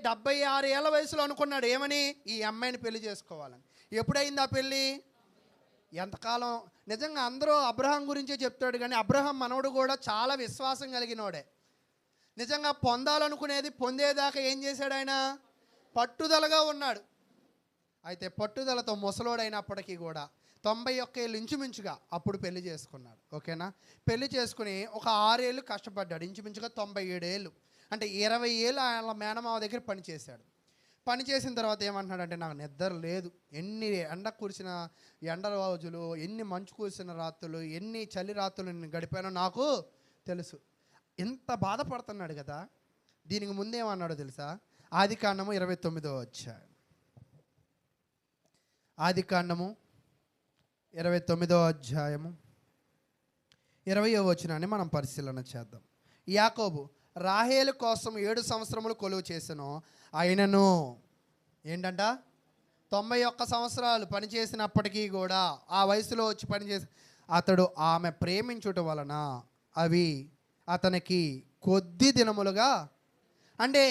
76 ఏళ్ల వయసులో అనుకున్నాడు ఏమని? ఈ అమ్మాయిని పెళ్లి చేసుకోవాలని. ఎప్పుడైంది ఆ పెళ్ళి? ఎంతకాలం? నిజంగా అందరూ అబ్రహాం గురించే చెప్తాడు, కానీ అబ్రహాం మనవడు కూడా చాలా విశ్వాసం కలిగినోడే. నిజంగా పొందాలనుకునేది పొందేదాకా ఏం చేశాడు ఆయన? పట్టుదలగా ఉన్నాడు. అయితే పట్టుదలతో ముసలోడైనప్పటికీ కూడా 91 ఏళ్ళు ఇంచుమించుగా అప్పుడు పెళ్లి చేసుకున్నాడు. ఓకేనా? పెళ్లి చేసుకుని ఒక 6 ఏళ్ళు కష్టపడ్డాడు. ఇంచుమించుగా 97 ఏళ్ళు అంటే 20 ఏళ్ళు ఆయన మేనమావ దగ్గర పనిచేశాడు. పని చేసిన తర్వాత ఏమంటున్నాడంటే, నాకు నిద్ర లేదు, ఎన్ని ఎండ కురిసిన ఎండ రోజులు, ఎన్ని మంచు కురిసిన రాత్రులు, ఎన్ని చలి రాత్రులు నేను గడిపానో నాకు తెలుసు. ఎంత బాధపడుతున్నాడు కదా. దీనికి ముందేమన్నాడో తెలుసా? ఆదికాండము 29వ అధ్యాయం. ఆదికాండము 29వ అధ్యాయము 20వ వచనాన్ని మనం పరిశీలన చేద్దాం. యాకోబు రాహేలు కోసం 7 సంవత్సరములు కొలువు చేసెను, అయినను ఏంటంట 91 సంవత్సరాలు పనిచేసినప్పటికీ కూడా ఆ వయసులో వచ్చి పనిచేసి అతడు ఆమె ప్రేమించుట వలన అవి అతనికి కొద్ది దినములుగా, అంటే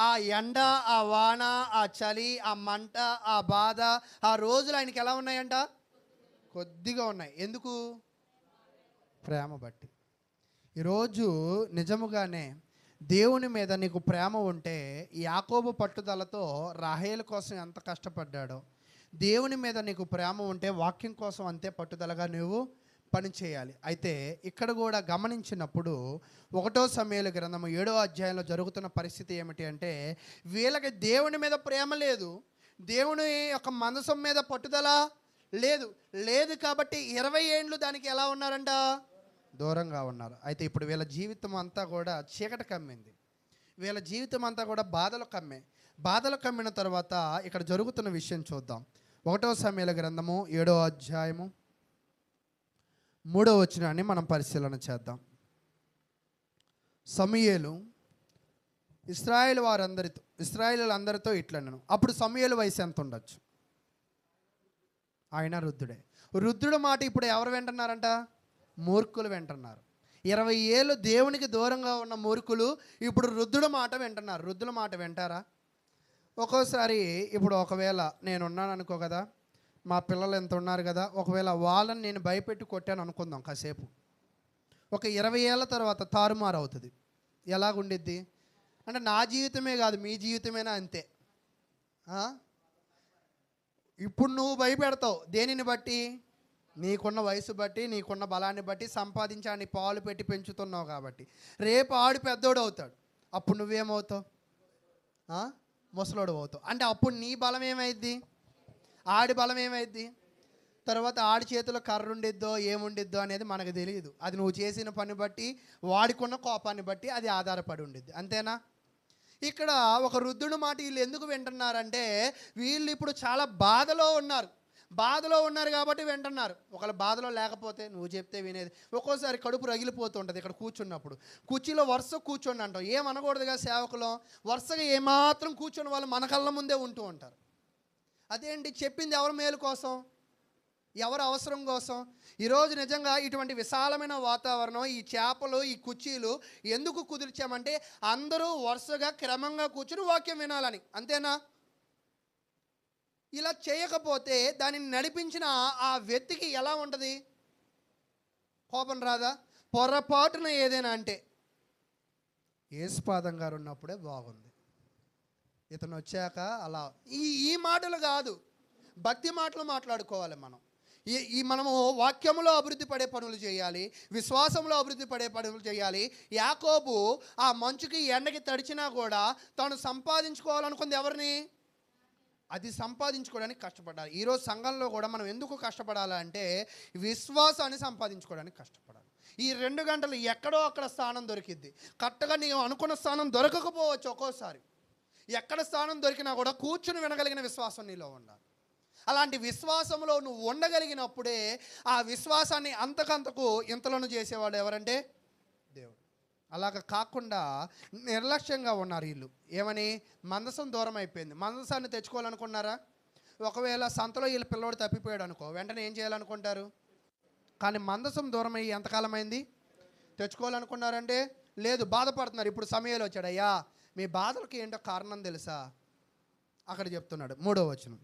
ఆ ఎండ, ఆ వాన, ఆ చలి, ఆ మంట, ఆ బాధ, ఆ రోజులు ఆయనకి ఎలా ఉన్నాయంట? కొద్దిగా ఉన్నాయి. ఎందుకు? ప్రేమ బట్టి. ఈరోజు నిజముగానే దేవుని మీద నీకు ప్రేమ ఉంటే, యాకోబు పట్టుదలతో రాహేలు కోసం ఎంత కష్టపడ్డాడో, దేవుని మీద నీకు ప్రేమ ఉంటే వాక్యం కోసం అంతే పట్టుదలగా నువ్వు పని చేయాలి. అయితే ఇక్కడ కూడా గమనించినప్పుడు 1 సమూయేలు గ్రంథము 7వ అధ్యాయంలో జరుగుతున్న పరిస్థితి ఏమిటి అంటే, వీళ్ళకి దేవుని మీద ప్రేమ లేదు, దేవుని యొక్క మనసం మీద పట్టుదల లేదు కాబట్టి 20 ఏండ్లు దానికి ఎలా ఉన్నారంట, దూరంగా ఉన్నారు. అయితే ఇప్పుడు వీళ్ళ జీవితం అంతా కూడా చీకటి కమ్మింది, వీళ్ళ జీవితం అంతా కూడా బాధలు కమ్మిన తర్వాత ఇక్కడ జరుగుతున్న విషయం చూద్దాం. 1 సమూయేలు గ్రంథము 7వ అధ్యాయము 3వ వచనాన్ని మనం పరిశీలన చేద్దాం. సమూయేలు ఇశ్రాయేలులందరితో ఇట్లనెను. అప్పుడు సమూయేలు వయసు ఎంత ఉండొచ్చు? ఆయన వృద్ధుడు మాట ఇప్పుడు ఎవరు వింటున్నారంట? మూర్ఖులు వింటున్నారు. 20 ఏళ్ళు దేవునికి దూరంగా ఉన్న మూర్ఖులు ఇప్పుడు వృద్ధుడు మాట వింటున్నారు. వృద్ధుల మాట వింటారా? ఒక్కోసారి ఇప్పుడు ఒకవేళ నేనున్నాను అనుకో కదా, మా పిల్లలు ఎంత ఉన్నారు కదా, ఒకవేళ వాళ్ళని నేను భయపెట్టి కొట్టాను అనుకుందాం కాసేపు, ఒక 20 ఏళ్ళ తర్వాత తారుమారు అవుతుంది. ఎలాగుండిద్ది అంటే నా జీవితమే కాదు మీ జీవితమేనా అంతే. ఇప్పుడు నువ్వు భయపెడతావు దేనిని బట్టి? నీకున్న వయసు బట్టి, నీకున్న బలాన్ని బట్టి, సంపాదించాన్ని పాలు పెట్టి పెంచుతున్నావు కాబట్టి. రేపు ఆడు పెద్దోడు అవుతాడు, అప్పుడు నువ్వేమవుతావు? ముసలోడు అవుతావు. అంటే అప్పుడు నీ బలం ఏమైద్ది? ఆడి బలం ఏమైద్ది? తర్వాత ఆడి చేతిలో కర్ర ఉండిద్దో ఏముండిద్దో అనేది మనకు తెలియదు. అది నువ్వు చేసిన పని బట్టి, వాడికున్న కోపాన్ని బట్టి అది ఆధారపడి ఉండిద్ది. అంతేనా? ఇక్కడ ఒక వృద్ధుడి మాట వీళ్ళు ఎందుకు వింటున్నారంటే, వీళ్ళు ఇప్పుడు చాలా బాధలో ఉన్నారు కాబట్టి వింటున్నారు. ఒకవేళ బాధలో లేకపోతే నువ్వు చెప్తే వినేది. ఒక్కోసారి కడుపు రగిలిపోతూ ఉంటుంది ఇక్కడ కూర్చున్నప్పుడు. కుర్చీలో వరుస కూర్చొని అంటాం, ఏమనకూడదుగా సేవకులు, వరుసగా ఏమాత్రం కూర్చొని వాళ్ళు మన కళ్ళ ముందే ఉంటూ ఉంటారు. అదేంటి? చెప్పింది ఎవరి మేలు కోసం, ఎవరి అవసరం కోసం? ఈరోజు నిజంగా ఇటువంటి విశాలమైన వాతావరణం, ఈ చేపలు, ఈ కుర్చీలు ఎందుకు కుదిర్చామంటే అందరూ వరుసగా క్రమంగా కూర్చుని వాక్యం వినాలని. అంతేనా? ఇలా చేయకపోతే దానిని నడిపించిన ఆ వ్యక్తికి ఎలా ఉంటుంది? కోపం రాదా? పొరపాటున ఏదైనా అంటే, యేసుపాదం గారు ఉన్నప్పుడే బాగుంది, ఇతను వచ్చాక అలా. ఈ మాటలు కాదు, భక్తి మాటలు మాట్లాడుకోవాలి మనం. మనము వాక్యములో అభివృద్ధి పడే పనులు చేయాలి, విశ్వాసంలో అభివృద్ధి పడే పనులు చేయాలి. యాకోబు ఆ మంచుకి ఎండకి తడిచినా కూడా తాను సంపాదించుకోవాలనుకుంది ఎవరిని? అది సంపాదించుకోవడానికి కష్టపడాలి. ఈరోజు సంఘంలో కూడా మనం ఎందుకు కష్టపడాలంటే విశ్వాసాన్ని సంపాదించుకోవడానికి కష్టపడాలి. ఈ 2 గంటలు ఎక్కడో అక్కడ స్థానం దొరికిద్ది. కరెక్ట్గా నీవు అనుకున్న స్థానం దొరకకపోవచ్చు. ఒక్కోసారి ఎక్కడ స్థానం దొరికినా కూడా కూర్చుని వినగలిగిన విశ్వాసం నీలో ఉండాలి. అలాంటి విశ్వాసంలో నువ్వు ఉండగలిగినప్పుడే ఆ విశ్వాసాన్ని అంతకంతకు ఇంతలోను చేసేవాడు ఎవరంటే దేవుడు. అలాగ కాకుండా నిర్లక్ష్యంగా ఉన్నారు వీళ్ళు. ఏమని? మందసం దూరం అయిపోయింది. మందసాన్ని తెచ్చుకోవాలనుకున్నారా? ఒకవేళ సంతలో వీళ్ళ పిల్లోడు తప్పిపోయాడు అనుకో, వెంటనే ఏం చేయాలనుకుంటారు? కానీ మందసం దూరం అయ్యి ఎంతకాలం అయింది? తెచ్చుకోవాలనుకున్నారంటే లేదు, బాధపడుతున్నారు. ఇప్పుడు సమూయేలు వచ్చాడు. అయ్యా మీ బాధలకు ఏంటో కారణం తెలుసా? అక్కడ చెప్తున్నాడు 3వ వచనం.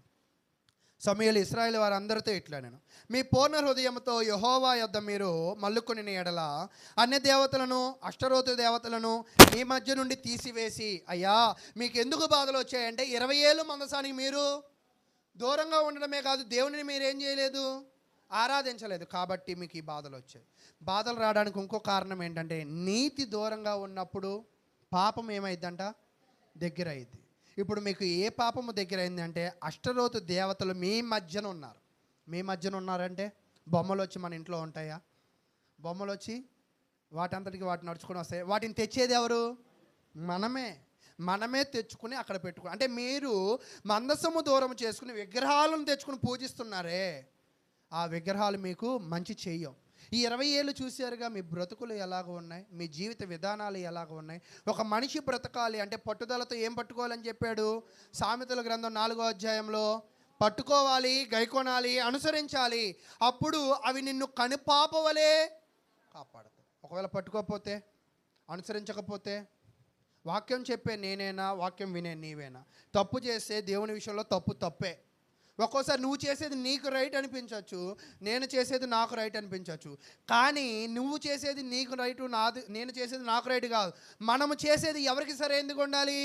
సమూయేలు ఇశ్రాయేలు వారందరితో ఇట్లనెను, మీ పూర్ణ హృదయంతో యెహోవా యొద్ద మీరు మల్లుకొని ఎడల అన్య దేవతలను, అష్టరోతు దేవతలను మీ మధ్య నుండి తీసివేసి. అయ్యా మీకు ఎందుకు బాధలు వచ్చాయంటే 20 ఏళ్ళు మందసానికి మీరు దూరంగా ఉండడమే కాదు, దేవునిని మీరేం చేయలేదు, ఆరాధించలేదు, కాబట్టి మీకు ఈ బాధలు వచ్చాయి. బాధలు రావడానికి ఇంకో కారణం ఏంటంటే, నీతి దూరంగా ఉన్నప్పుడు పాపం ఏమైందంట? దగ్గర అయింది. ఇప్పుడు మీకు ఏ పాపము దగ్గర అయింది అంటే, అష్టరోతు దేవతలు మీ మధ్యన ఉన్నారంటే బొమ్మలు వచ్చి మన ఇంట్లో ఉంటాయా? బొమ్మలు వచ్చి వాటంతటికి వాటిని నడుచుకొని వస్తాయి. వాటిని తెచ్చేది ఎవరు? మనమే తెచ్చుకుని అక్కడ పెట్టుకుని. అంటే మీరు మందసము దూరం చేసుకుని విగ్రహాలను తెచ్చుకుని పూజిస్తున్నారే, ఆ విగ్రహాలు మీకు మంచి చెయ్యం. ఈ 20 ఏళ్ళు చూశారుగా మీ బ్రతుకులు ఎలాగ ఉన్నాయి, మీ జీవిత విధానాలు ఎలాగ ఉన్నాయి. ఒక మనిషి బ్రతకాలి అంటే పట్టుదలతో ఏం పట్టుకోవాలని చెప్పాడు? సామెతల గ్రంథం 4వ అధ్యాయంలో పట్టుకోవాలి, గైకొనాలి, అనుసరించాలి, అప్పుడు అవి నిన్ను కనుపాపవలే కాపాడతాయి. ఒకవేళ పట్టుకోకపోతే, అనుసరించకపోతే, వాక్యం చెప్పే నేనేనా, వాక్యం వినే నీవేనా? తప్పు చేస్తే దేవుని విషయంలో తప్పే, ఒక్కోసారి నువ్వు చేసేది నీకు రైట్ అనిపించవచ్చు, నేను చేసేది నాకు రైట్ అనిపించవచ్చు. కానీ నువ్వు చేసేది నీకు రైటు, నేను చేసేది నాకు రైట్ కాదు. మనము చేసేది ఎవరికి సరైనదిగా ఉండాలి?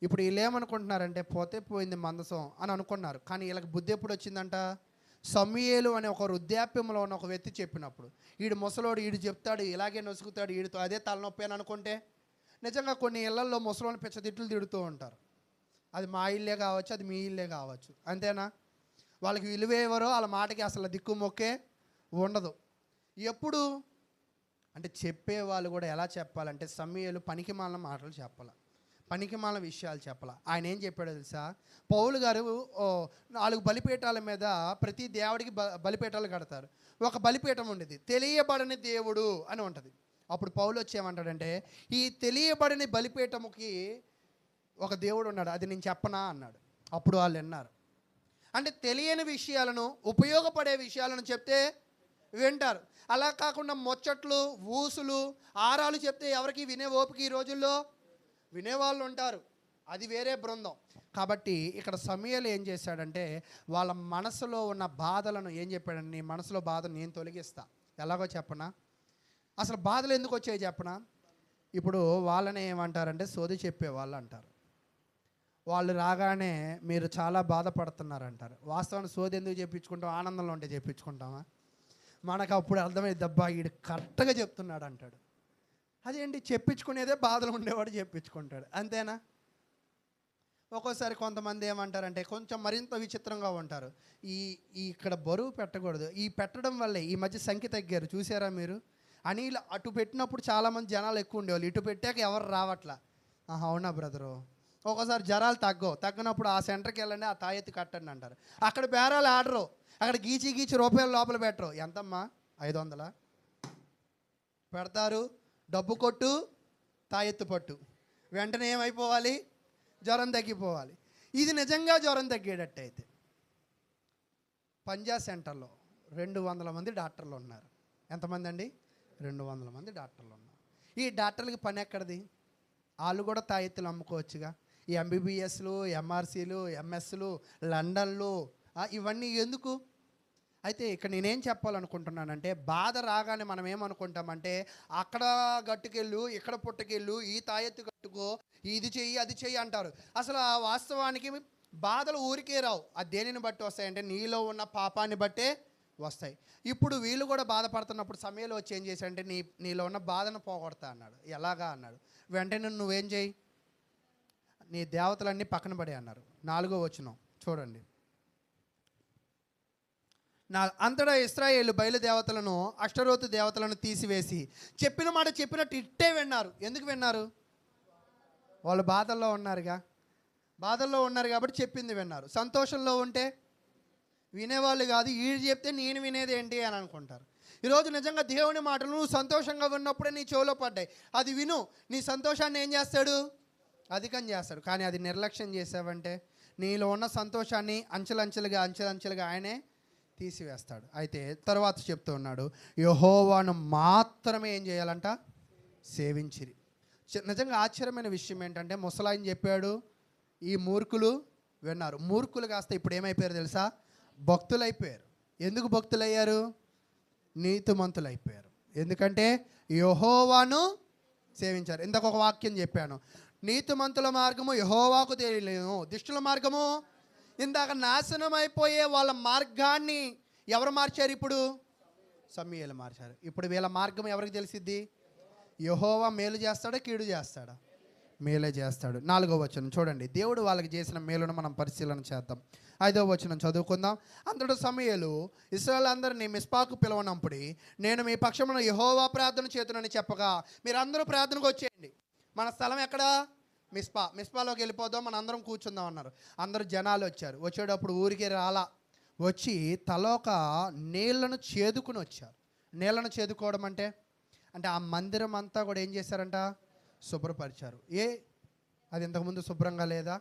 ఇప్పుడు వీళ్ళు ఏమనుకుంటున్నారంటే పోతే పోయింది మందసం అని అనుకున్నారు. కానీ వీళ్ళకి బుద్ధి ఎప్పుడు వచ్చిందంట? సమూయేలు అనే ఒక వృద్ధాప్యంలో ఉన్న ఒక వ్యక్తి చెప్పినప్పుడు. వీడు ముసలోడు, వీడు చెప్తాడు, ఇలాగే నొసుకుతాడు, వీడితో అదే తలనొప్పి అని అనుకుంటే. నిజంగా కొన్ని ఇళ్లల్లో ముసలోని పిచ్చదిట్లు తిడుతూ ఉంటారు. అది మా ఇల్లే కావచ్చు, అది మీ ఇల్లే కావచ్చు, అంతేనా? వాళ్ళకి విలువ ఎవరో వాళ్ళ మాటకి అసలు దిక్కు మొక్కే ఉండదు. ఎప్పుడు అంటే చెప్పేవాళ్ళు కూడా ఎలా చెప్పాలంటే సమూయేలు పనికిమాలిన మాటలు చెప్పాలి, పనికిమాలిన విషయాలు చెప్పాలి. ఆయన ఏం చెప్పాడో తెలుసా? పౌలు గారు 4 బలిపీఠాల మీద ప్రతి దేవుడికి బలిపీఠాలు కడతారు. ఒక బలిపీఠం ఉండేది, తెలియబడని దేవుడు అని ఉంటుంది. అప్పుడు పౌలు వచ్చి ఏమంటాడంటే, ఈ తెలియబడని బలిపీఠముకి ఒక దేవుడు ఉన్నాడు, అది నేను చెప్పనా అన్నాడు. అప్పుడు వాళ్ళు విన్నారు. అంటే తెలియని విషయాలను, ఉపయోగపడే విషయాలను చెప్తే వింటారు. అలా కాకుండా ముచ్చట్లు, ఊసులు, ఆరాలు చెప్తే ఎవరికి వినే ఓపిక ఈ రోజుల్లో? వినేవాళ్ళు ఉంటారు, అది వేరే బృందం. కాబట్టి ఇక్కడ సమూయేలు ఏం చేశాడంటే వాళ్ళ మనసులో ఉన్న బాధలను ఏం చెప్పాడంటే, నీ మనసులో బాధను నేను తొలగిస్తా. ఎలాగో చెప్పనా? అసలు బాధలు ఎందుకు వచ్చాయి చెప్పనా? ఇప్పుడు వాళ్ళని ఏమంటారంటే సోది చెప్పేవాళ్ళు అంటారు. వాళ్ళు రాగానే మీరు చాలా బాధపడుతున్నారు అంటారు. వాస్తవానికి సోది ఎందుకు చెప్పించుకుంటాం? ఆనందంలో ఉంటే చెప్పించుకుంటామా? మనకు అప్పుడు అర్థమైంది, దబ్బా వీడు కరెక్ట్గా చెప్తున్నాడు అంటాడు. అదేంటి, చెప్పించుకునేదే బాధలు ఉండేవాడు చెప్పించుకుంటాడు, అంతేనా? ఒక్కోసారి కొంతమంది ఏమంటారంటే కొంచెం మరింత విచిత్రంగా ఉంటారు. ఇక్కడ బరువు పెట్టకూడదు, ఈ పెట్టడం వల్లే ఈ మధ్య సంఖ్య తగ్గారు, చూసారా మీరు? అని ఇలా అటు పెట్టినప్పుడు చాలామంది జనాలు ఎక్కువ ఉండేవాళ్ళు, ఇటు పెట్టాక ఎవరు రావట్లా. అవునా బ్రదరు? ఒక్కోసారి జ్వరాలు తగ్గినప్పుడు ఆ సెంటర్కి వెళ్ళండి, ఆ తాయెత్తి కట్టండి అంటారు. అక్కడ బేరాలు ఆడరు, అక్కడ గీచి రూపాయలు లోపల పెట్టరు. ఎంతమ్మా? 500 పెడతారు. డబ్బు కొట్టు, తాయెత్తు పట్టు, వెంటనే ఏమైపోవాలి? జ్వరం తగ్గిపోవాలి. ఇది నిజంగా జ్వరం తగ్గేటట్టయితే పంజా సెంటర్లో 200 మంది డాక్టర్లు ఉన్నారు. ఎంతమంది అండి? 200 మంది డాక్టర్లు ఉన్నారు. ఈ డాక్టర్లకి పని ఎక్కడిది? వాళ్ళు కూడా తాయెత్తులు అమ్ముకోవచ్చుగా. ఈ ఎంబీబీఎస్లు, ఎంఆర్సీలు, ఎంఎస్లు, లండన్లు, ఇవన్నీ ఎందుకు? అయితే ఇక్కడ నేనేం చెప్పాలనుకుంటున్నానంటే, బాధ రాగానే మనం ఏమనుకుంటామంటే అక్కడ గట్టుకెళ్ళు, ఇక్కడ పుట్టకెళ్ళు, ఈ తాయెత్తు కట్టుకో, ఇది చెయ్యి, అది చెయ్యి అంటారు. అసలు ఆ వాస్తవానికి బాధలు ఊరికే రావు. అది దేనిని బట్టి వస్తాయంటే నీలో ఉన్న పాపాన్ని బట్టే వస్తాయి. ఇప్పుడు వీళ్ళు కూడా బాధపడుతున్నప్పుడు సమయంలో వచ్చి ఏం చేశాడంటే నీలో ఉన్న బాధను పోగొడతా అన్నాడు. ఎలాగా అన్నాడు? వెంటనే నువ్వేం చేయి, నీ దేవతలన్నీ పక్కన పడే అన్నారు. 4వ వచనం చూడండి. అంతటా ఇశ్రాయేలు బయలుదేవతలను, అష్టరోతు దేవతలను తీసివేసి చెప్పిన మాట చెప్పినట్టు ఇట్టే విన్నారు. ఎందుకు విన్నారు? వాళ్ళు బాధల్లో ఉన్నారుగా. బాధల్లో ఉన్నారు కాబట్టి చెప్పింది విన్నారు. సంతోషంలో ఉంటే వినేవాళ్ళు కాదు. వీడు చెప్తే నేను వినేది ఏంటి అని అనుకుంటారు. ఈరోజు నిజంగా దేవుని మాటలు నువ్వు సంతోషంగా ఉన్నప్పుడే నీ చెవిలో పడ్డాయి, అది విను. నీ సంతోషాన్ని ఏం చేస్తాడు? అధికం చేస్తాడు. కానీ అది నిర్లక్ష్యం చేసావంటే నీలో ఉన్న సంతోషాన్ని అంచెలంచెలుగా ఆయనే తీసివేస్తాడు. అయితే తర్వాత చెప్తూ ఉన్నాడు, యెహోవాను మాత్రమే ఏం చేయాలంట? సేవించిరి. నిజంగా ఆశ్చర్యమైన విషయం ఏంటంటే ముసలాయన చెప్పాడు, ఈ మూర్ఖులు విన్నారు. మూర్ఖులు కాస్త ఇప్పుడు ఏమైపోయారు తెలుసా? భక్తులైపోయారు. ఎందుకు భక్తులయ్యారు? నీతిమంతులైపోయారు. ఎందుకంటే యెహోవాను సేవించారు. ఇంతకు ఒక వాక్యం చెప్పాను, నీతిమంతుల మార్గము యెహోవాకు తెలియలేదు, దుష్టుల మార్గము. ఇందాక నాశనం అయిపోయే వాళ్ళ మార్గాన్ని ఎవరు మార్చారు? ఇప్పుడు సమూయేలు మార్చారు. ఇప్పుడు వీళ్ళ మార్గం ఎవరికి తెలిసిద్ది? యెహోవా మేలు చేస్తాడా, కీడు చేస్తాడా? మేలే చేస్తాడు. 4వ వచనం చూడండి. దేవుడు వాళ్ళకి చేసిన మేలును మనం పరిశీలన చేద్దాం. 5వ వచనం చదువుకుందాం. అంతటా సమూయేలు ఇశ్రాయేలందరినీ మిస్పాకు పిలవనప్పుడు, నేను మీ పక్షమున యెహోవా ప్రార్థన చేతునని చెప్పగా మీరందరూ ప్రార్థనకు వచ్చేయండి. మన స్థలం ఎక్కడ? మిస్పాలోకి వెళ్ళిపోదాం, మన అందరం కూర్చుందాం అన్నారు. అందరూ జనాలు వచ్చారు. వచ్చేటప్పుడు ఊరికే రాలా, వచ్చి తలోక నీళ్లను చేదుకుని వచ్చారు. నీళ్లను చేదుకోవడం అంటే ఆ మందిరం అంతా కూడా ఏం చేశారంట? శుభ్రపరిచారు. అది ఇంతకుముందు శుభ్రంగా లేదా?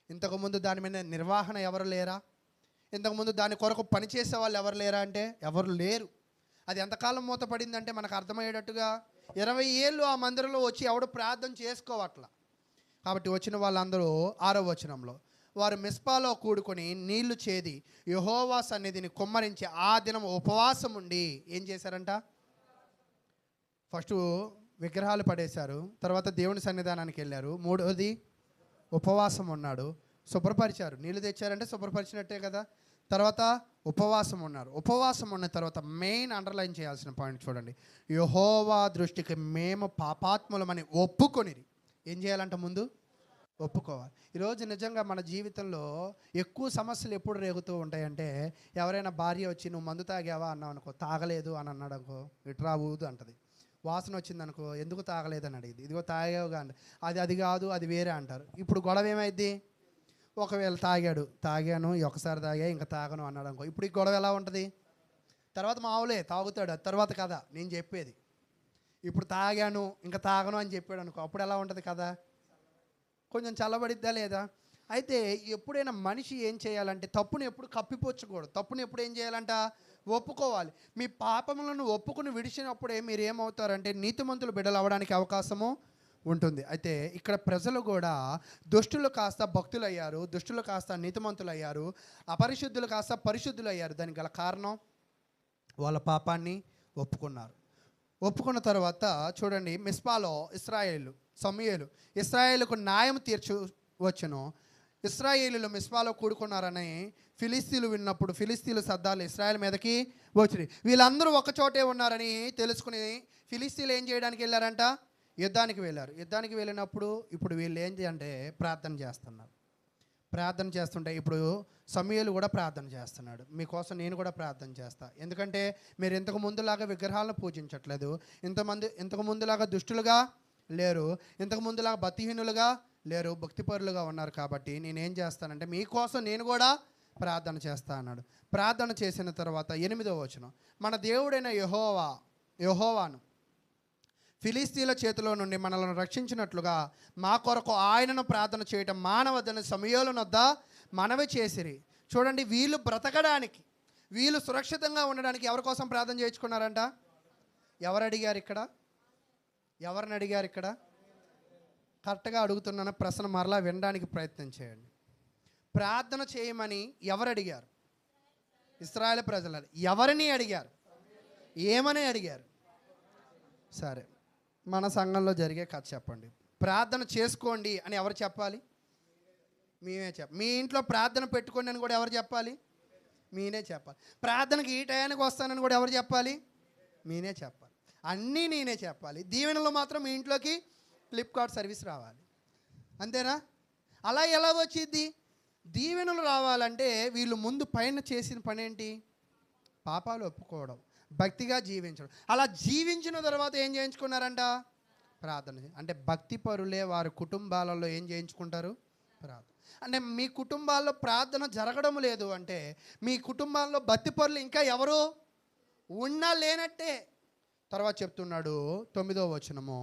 ఇంతకుముందు దాని మీద నిర్వహణ ఎవరు లేరా? ఇంతకుముందు దాని కొరకు పనిచేసే వాళ్ళు ఎవరు లేరా అంటే ఎవరు లేరు. అది ఎంతకాలం మూతపడిందంటే మనకు అర్థమయ్యేటట్టుగా 20 ఏళ్ళు ఆ మందిరంలో వచ్చి ఎవడు ప్రార్థన చేసుకోవట్లా. కాబట్టి వచ్చిన వాళ్ళందరూ 6వ వచనంలో వారు మిస్పాలో కూడుకొని నీళ్లు చేది యెహోవా సన్నిధిని కుమ్మరించి ఆ దినం ఉపవాసం ఉండి ఏం చేశారంట? ఫస్ట్ విగ్రహాలు పడేశారు, తర్వాత దేవుని సన్నిధానానికి వెళ్ళారు, మూడోది ఉపవాసం ఉన్నాడు, శుభ్రపరిచారు. నీళ్ళు తెచ్చారంటే శుభ్రపరిచినట్టే కదా. తర్వాత ఉపవాసం ఉన్నారు. ఉపవాసం ఉన్న తర్వాత మెయిన్ అండర్లైన్ చేయాల్సిన పాయింట్ చూడండి. యెహోవా దృష్టికి మేము పాపాత్ములమని ఒప్పుకొనిరి. ఏం చేయాలంట? ముందు ఒప్పుకోవాలి. ఈరోజు నిజంగా మన జీవితంలో ఎక్కువ సమస్యలు ఎప్పుడు రేగుతూ ఉంటాయంటే, ఎవరైనా భార్య వచ్చి నువ్వు మందు తాగావా అన్నావు అనుకో, తాగలేదు అని అన్నాడు అనుకో, ఇట్రా ఊదు అంటది. వాసన వచ్చిందనుకో, ఎందుకు తాగలేదని అడిగింది, ఇదిగో తాగావుగా అంట, అది కాదు అది వేరే అంటారు. ఇప్పుడు గొడవ ఏమైద్ది? ఒకవేళ తాగాను ఒకసారి తాగా ఇంకా తాగను అన్నాడు అనుకో, ఇప్పుడు ఈ గొడవ ఎలా ఉంటుంది? తర్వాత మామూలే తాగుతాడు, అది తర్వాత కదా నేను చెప్పేది. ఇప్పుడు తాగాను ఇంకా తాగను అని చెప్పాడు అనుకో, అప్పుడు ఎలా ఉంటుంది కదా? కొంచెం చల్లబడిద్దా లేదా? అయితే ఎప్పుడైనా మనిషి ఏం చేయాలంటే తప్పుని ఎప్పుడు కప్పిపుచ్చకూడదు. తప్పుని ఎప్పుడు ఏం చేయాలంట? ఒప్పుకోవాలి. మీ పాపములను ఒప్పుకుని విడిచినప్పుడే మీరు ఏమవుతారంటే నీతిమంతులు బిడ్డలు అవ్వడానికి అవకాశము ఉంటుంది. అయితే ఇక్కడ ప్రజలు కూడా దుష్టులు కాస్త భక్తులయ్యారు, దుష్టులు కాస్త నీతిమంతులు అయ్యారు, అపరిశుద్ధులు కాస్త పరిశుద్ధులు అయ్యారు. దానికి గల కారణం వాళ్ళ పాపాన్ని ఒప్పుకున్నారు. ఒప్పుకున్న తర్వాత చూడండి, మిస్పాలో సమూయేలు ఇశ్రాయేలుకు న్యాయం తీర్చు వచ్చును. ఇశ్రాయేలీలు మిస్పాలో కూడుకున్నారని ఫిలిస్తీన్లు విన్నప్పుడు ఫిలిస్తీన్లు సర్దార్లు ఇశ్రాయేల్ మీదకి వచ్చినాయి. వీళ్ళందరూ ఒకచోటే ఉన్నారని తెలుసుకుని ఫిలిస్తీన్లు ఏం చేయడానికి వెళ్ళారంట? యుద్ధానికి వెళ్ళారు. యుద్ధానికి వెళ్ళినప్పుడు ఇప్పుడు వీళ్ళు ఏంటి అంటే ప్రార్థన చేస్తున్నారు. ప్రార్థన చేస్తుంటే ఇప్పుడు సమూయేలు కూడా ప్రార్థన చేస్తున్నాడు. మీకోసం నేను కూడా ప్రార్థన చేస్తా. ఎందుకంటే మీరు ఇంతకు ముందులాగా విగ్రహాలను పూజించట్లేదు, ఇంతకు ముందులాగా దుష్టులుగా లేరు, ఇంతకు ముందులాగా భక్తిహీనులుగా లేరు, భక్తిపరులుగా ఉన్నారు. కాబట్టి నేనేం చేస్తానంటే మీకోసం నేను కూడా ప్రార్థన చేస్తా అన్నాడు. ప్రార్థన చేసిన తర్వాత 8వ వచనం, మన దేవుడైన యెహోవాను ఫిలిస్తీన్ల చేతిలో నుండి మనల్ని రక్షించినట్లుగా మా కొరకు ఆయనను ప్రార్థన చేయటం మానవద్దని సమూయేలు వద్ద మనవి చేసిరి. చూడండి, వీళ్ళు బ్రతకడానికి, వీళ్ళు సురక్షితంగా ఉండడానికి ఎవరి కోసం ప్రార్థన చేయించుకున్నారంట? ఎవరు అడిగారు ఇక్కడ? ఎవరిని అడిగారు ఇక్కడ? కరెక్ట్గా అడుగుతున్నాను, ప్రశ్న మరలా వినడానికి ప్రయత్నం చేయండి. ప్రార్థన చేయమని ఎవరు అడిగారు? ఇశ్రాయేలు ప్రజలు. ఎవరిని అడిగారు? ఏమని అడిగారు? సరే, మన సంఘంలో జరిగే కథ చెప్పండి. ప్రార్థన చేసుకోండి అని ఎవరు చెప్పాలి? మేమే చెప్పాలి. మీ ఇంట్లో ప్రార్థన పెట్టుకోండి అని కూడా ఎవరు చెప్పాలి? మీనే చెప్పాలి. ప్రార్థనకి ఈ టయానికి వస్తానని కూడా ఎవరు చెప్పాలి? మీనే చెప్పాలి. అన్నీ నేనే చెప్పాలి. దీవెనలో మాత్రం మీ ఇంట్లోకి ఫ్లిప్కార్ట్ సర్వీస్ రావాలి, అంతేనా? అలా ఎలా వచ్చింది? దీవెనలు రావాలంటే వీళ్ళు ముందు పైన చేసిన పని ఏంటి? పాపాలు ఒప్పుకోవడం, భక్తిగా జీవించడం. అలా జీవించిన తర్వాత ఏం చేయించుకున్నారంట? ప్రార్థన. అంటే భక్తి పరులే వారి కుటుంబాలలో ఏం చేయించుకుంటారు? ప్రార్థన. అంటే మీ కుటుంబాల్లో ప్రార్థన జరగడం లేదు అంటే మీ కుటుంబాల్లో భక్తి పరులు ఇంకా ఎవరు ఉన్నా లేనట్టే. తర్వాత చెప్తున్నాడు 9వ వచనము,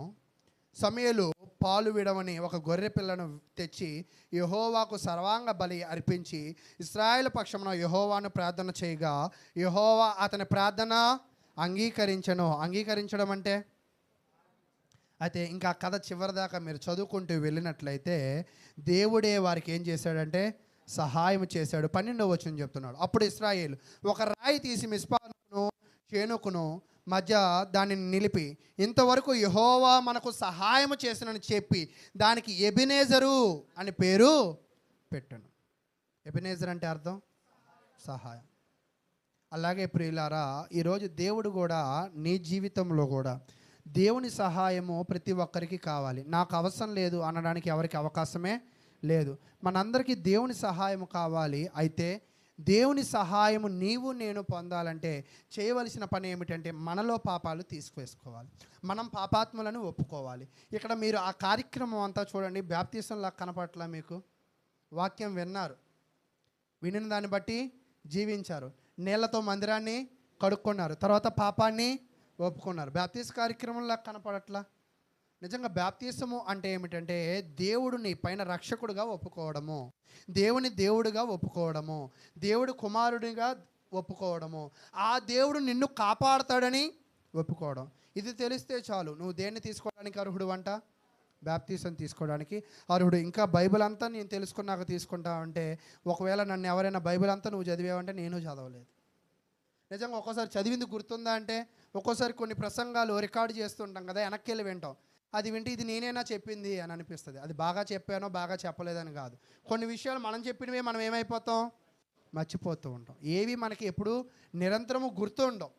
సమూయేలు పాలు విడవని ఒక గొర్రె పిల్లను తెచ్చి యెహోవాకు సర్వాంగ బలి అర్పించి ఇశ్రాయేలు పక్షమున యెహోవాను ప్రార్థన చేయగా యెహోవా అతని ప్రార్థన అంగీకరించడం అంటే అయితే ఇంకా కథ చివరిదాకా మీరు చదువుకుంటూ వెళ్ళినట్లయితే దేవుడే వారికి ఏం చేశాడంటే సహాయం చేశాడు. 12వ వచనం చెప్తున్నాడు, అప్పుడు ఇశ్రాయేలు ఒక రాయి తీసి మిస్పాను చేనుకును మధ్య దానిని నిలిపి ఇంతవరకు యెహోవా మనకు సహాయం చేసినని చెప్పి దానికి ఎబెనేజరు అని పేరు పెట్టాను. ఎబెనేజర్ అంటే అర్థం సహాయం. అలాగే ప్రియులారా, ఈరోజు దేవుడు కూడా నీ జీవితంలో కూడా దేవుని సహాయము ప్రతి ఒక్కరికి కావాలి. నాకు అవసరం లేదు అనడానికి ఎవరికి అవకాశమే లేదు. మనందరికీ దేవుని సహాయము కావాలి. అయితే దేవుని సహాయము నీవు నేను పొందాలంటే చేయవలసిన పని ఏమిటంటే మనలో పాపాలు తీసుకువేసుకోవాలి, మనం పాపాత్ములను ఒప్పుకోవాలి. ఇక్కడ మీరు ఆ కార్యక్రమం అంతా చూడండి, బాప్తిసంలా కనపట్ల మీకు వాక్యం విన్నారు, వినిన దాన్ని బట్టి జీవించారు, నీళ్లతో మందిరాన్ని కడుక్కున్నారు, తర్వాత పాపాన్ని ఒప్పుకున్నారు. బాప్తిస కార్యక్రమంలా కనపడట్లా. నిజంగా బాప్తిసము అంటే ఏమిటంటే దేవుడు నీ పైన రక్షకుడుగా ఒప్పుకోవడము, దేవుని దేవుడుగా ఒప్పుకోవడము, దేవుడు కుమారుడిగా ఒప్పుకోవడము, ఆ దేవుడు నిన్ను కాపాడుతాడని ఒప్పుకోవడం. ఇది తెలిస్తే చాలు నువ్వు దేన్ని తీసుకోవడానికి అర్హుడు అంట? బాప్తీసం తీసుకోవడానికి అర్హుడు. ఇంకా బైబిల్ అంతా నేను తెలుసుకున్నాక తీసుకుంటా అంటే, ఒకవేళ నన్ను ఎవరైనా బైబిల్ అంతా నువ్వు చదివావంటే నేను చదవలేదు. నిజంగా ఒక్కోసారి చదివింది గుర్తుందా అంటే, ఒక్కోసారి కొన్ని ప్రసంగాలు రికార్డు చేస్తుంటాం కదా, వెనక్కి వెళ్ళి వింటాం. అది వింటే ఇది నేనేనా చెప్పింది అని అనిపిస్తుంది. అది బాగా చెప్పానో బాగా చెప్పలేదని కాదు. కొన్ని విషయాలు మనం చెప్పినవే మనం ఏమైపోతాం, మర్చిపోతూ ఉంటాం. ఏవి మనకి ఎప్పుడు నిరంతరము గుర్తుండవు.